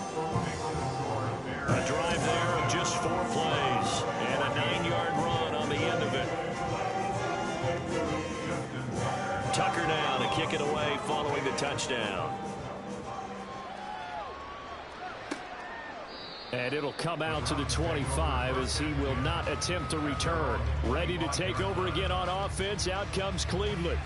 A drive there of just 4 plays. And a 9-yard run on the end of it. Tucker now to kick it away following the touchdown. And it'll come out to the 25 as he will not attempt to return. Ready to take over again on offense. Out comes Cleveland.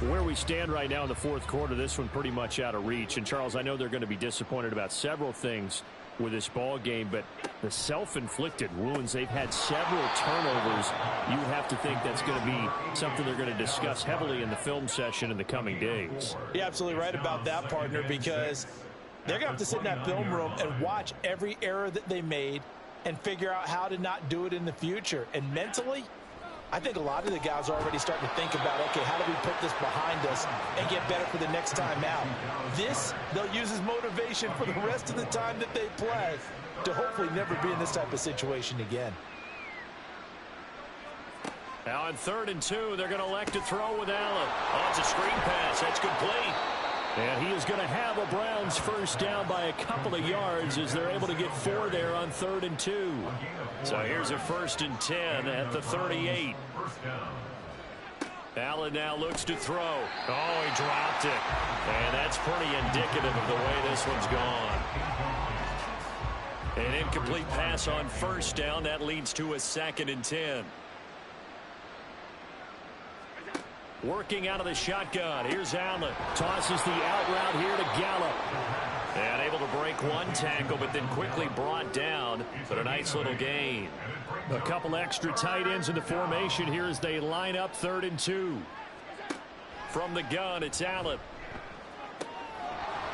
Where we stand right now in the 4th quarter, this one pretty much out of reach. And, Charles, I know they're going to be disappointed about several things with this ball game, but the self-inflicted wounds, they've had several turnovers. You have to think that's going to be something they're going to discuss heavily in the film session in the coming days. You're absolutely right about that, partner, because They're going to have to sit in that film room and watch every error that they made and figure out how to not do it in the future. And mentally, I think a lot of the guys are already starting to think about, okay, how do we put this behind us and get better for the next time out? This, they'll use as motivation for the rest of the time that they play to hopefully never be in this type of situation again. Now on 3rd and 2, they're going to elect to throw with Allen. Oh, it's a screen pass. That's complete. And he is going to have a Browns first down by a couple of yards as they're able to get 4 there on 3rd and 2. So here's a 1st and 10 at the 38. Allen now looks to throw. Oh, he dropped it. And that's pretty indicative of the way this one's gone. An incomplete pass on 1st down. That leads to a 2nd and 10. Working out of the shotgun. Here's Allen. Tosses the out route here to Gallup. And able to break one tackle, but then quickly brought down. But a nice little gain. A couple extra tight ends in the formation here as they line up 3rd and 2. From the gun, it's Allen.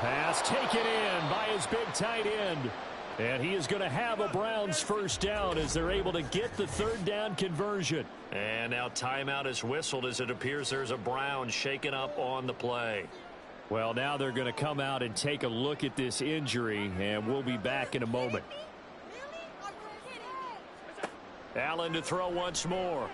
Pass taken in by his big tight end. And he is going to have a Browns first down as they're able to get the 3rd down conversion. And now timeout is whistled as it appears there's a Brown shaken up on the play. Well, now they're going to come out and take a look at this injury, and we'll be back in a moment. Allen to throw once more.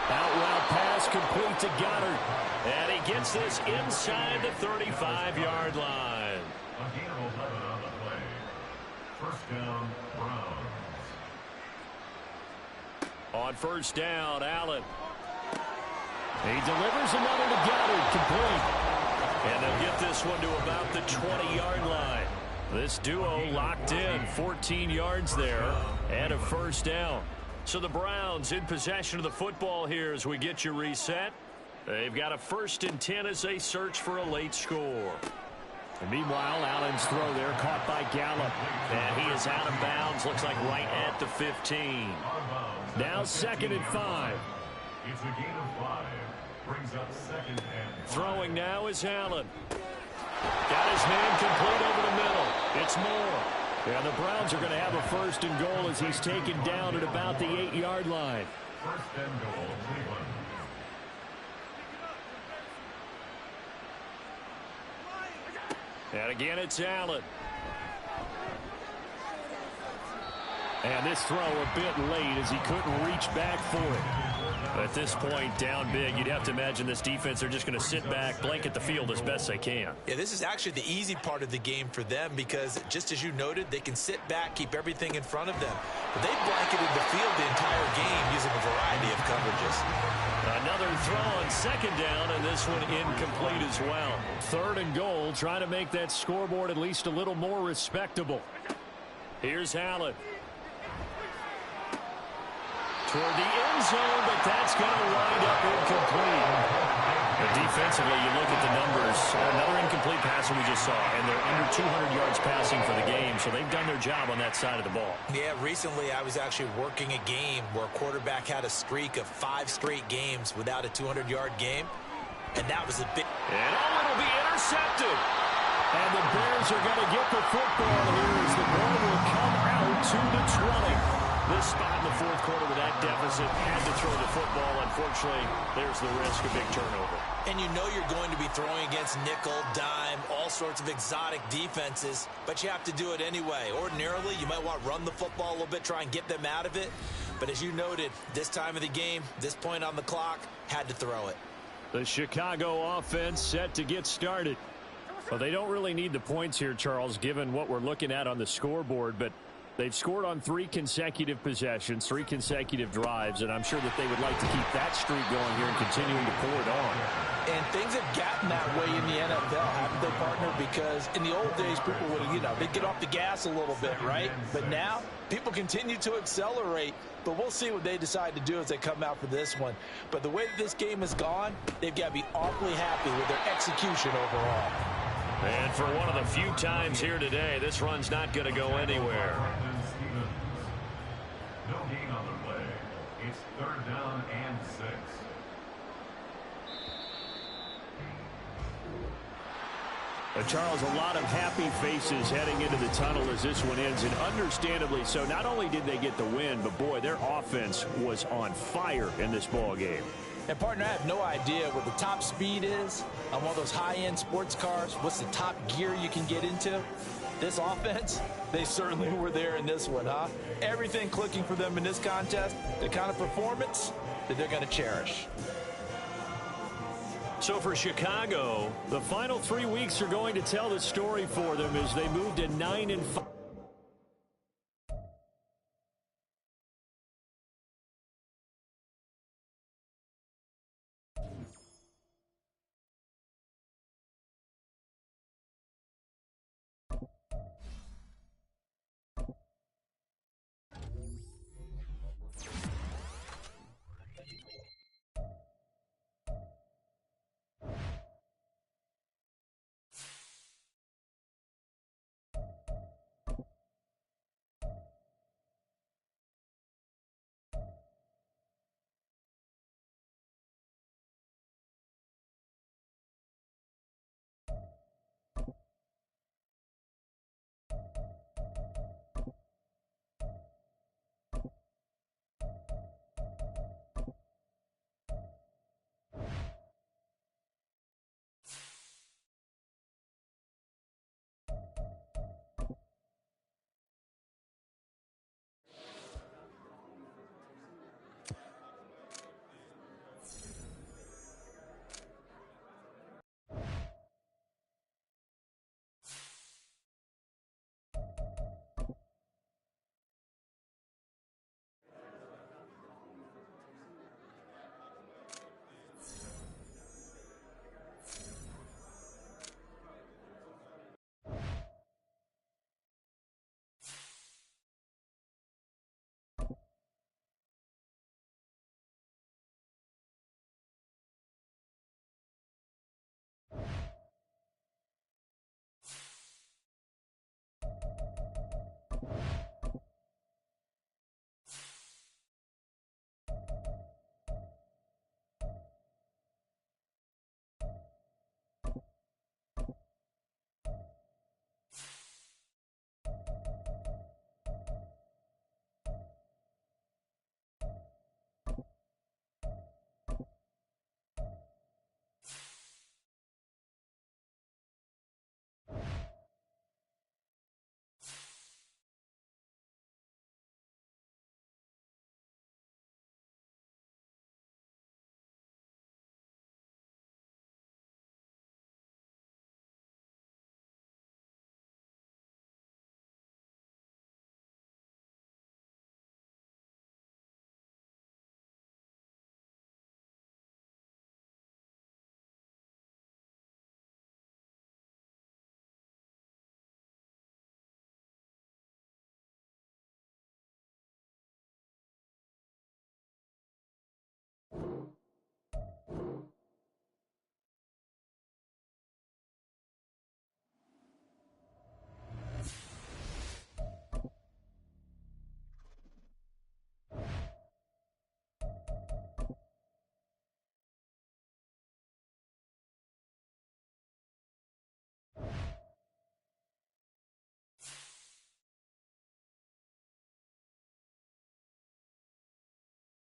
Out route pass complete to Goddard. And he gets this inside the 35-yard line. A gain of 11 on the play. First down, Browns. On 1st down, Allen. He delivers another to Goddard, complete. And they'll get this one to about the 20-yard line. This duo locked in, 14 yards there, and a first down. So the Browns in possession of the football here as we get you reset. They've got a 1st and 10 as they search for a late score. And meanwhile, Allen's throw there caught by Gallup. And he is out of bounds, looks like right at the 15. Now 2nd and 5. It's a gain of 5. Brings up 2nd and 5. Throwing now is Allen. Got his man complete over the middle. It's Moore. Yeah, the Browns are going to have a 1st and goal as he's taken down at about the 8-yard line. 1st and goal, Cleveland. And again, it's Allen. And this throw a bit late as he couldn't reach back for it. At this point, down big, you'd have to imagine this defense are just going to sit back, blanket the field as best they can. Yeah, this is actually the easy part of the game for them because, just as you noted, they can sit back, keep everything in front of them. But they've blanketed the field the entire game using a variety of coverages. Another throw on 2nd down, and this one incomplete as well. 3rd and goal, trying to make that scoreboard at least a little more respectable. Here's Allen. Toward the end zone, but that's going to wind up incomplete. But defensively, you look at the numbers. Another incomplete pass that we just saw, and they're under 200 yards passing for the game, so they've done their job on that side of the ball. Yeah, recently I was actually working a game where a quarterback had a streak of 5 straight games without a 200-yard game, and that was a big... And it'll be intercepted. And the Bears are going to get the football here as the ball will come out to the 20. This spot in the 4th quarter with that deficit, had to throw the football. Unfortunately, there's the risk of big turnover. And you know you're going to be throwing against nickel, dime, all sorts of exotic defenses, but you have to do it anyway. Ordinarily, you might want to run the football a little bit, try and get them out of it. But as you noted, this time of the game, this point on the clock, had to throw it. The Chicago offense set to get started. Well, they don't really need the points here, Charles, given what we're looking at on the scoreboard, but they've scored on 3 consecutive possessions, 3 consecutive drives, and I'm sure that they would like to keep that streak going here and continuing to pour it on. And things have gotten that way in the NFL, haven't they, partner? Because in the old days, people would, they'd get off the gas a little bit, right? But now, people continue to accelerate, but we'll see what they decide to do as they come out for this one. But the way that this game has gone, they've got to be awfully happy with their execution overall. And for one of the few times here today, this run's not going to go anywhere. No gain on the play. It's 3rd down and 6. Charles, a lot of happy faces heading into the tunnel as this one ends, and understandably so. Not only did they get the win, but boy, their offense was on fire in this ball game. And partner, I have no idea what the top speed is on one of those high-end sports cars. What's the top gear you can get into? This offense, they certainly were there in this one, huh? Everything clicking for them in this contest, the kind of performance that they're going to cherish. So for Chicago, the final 3 weeks are going to tell the story for them as they move to 9-5.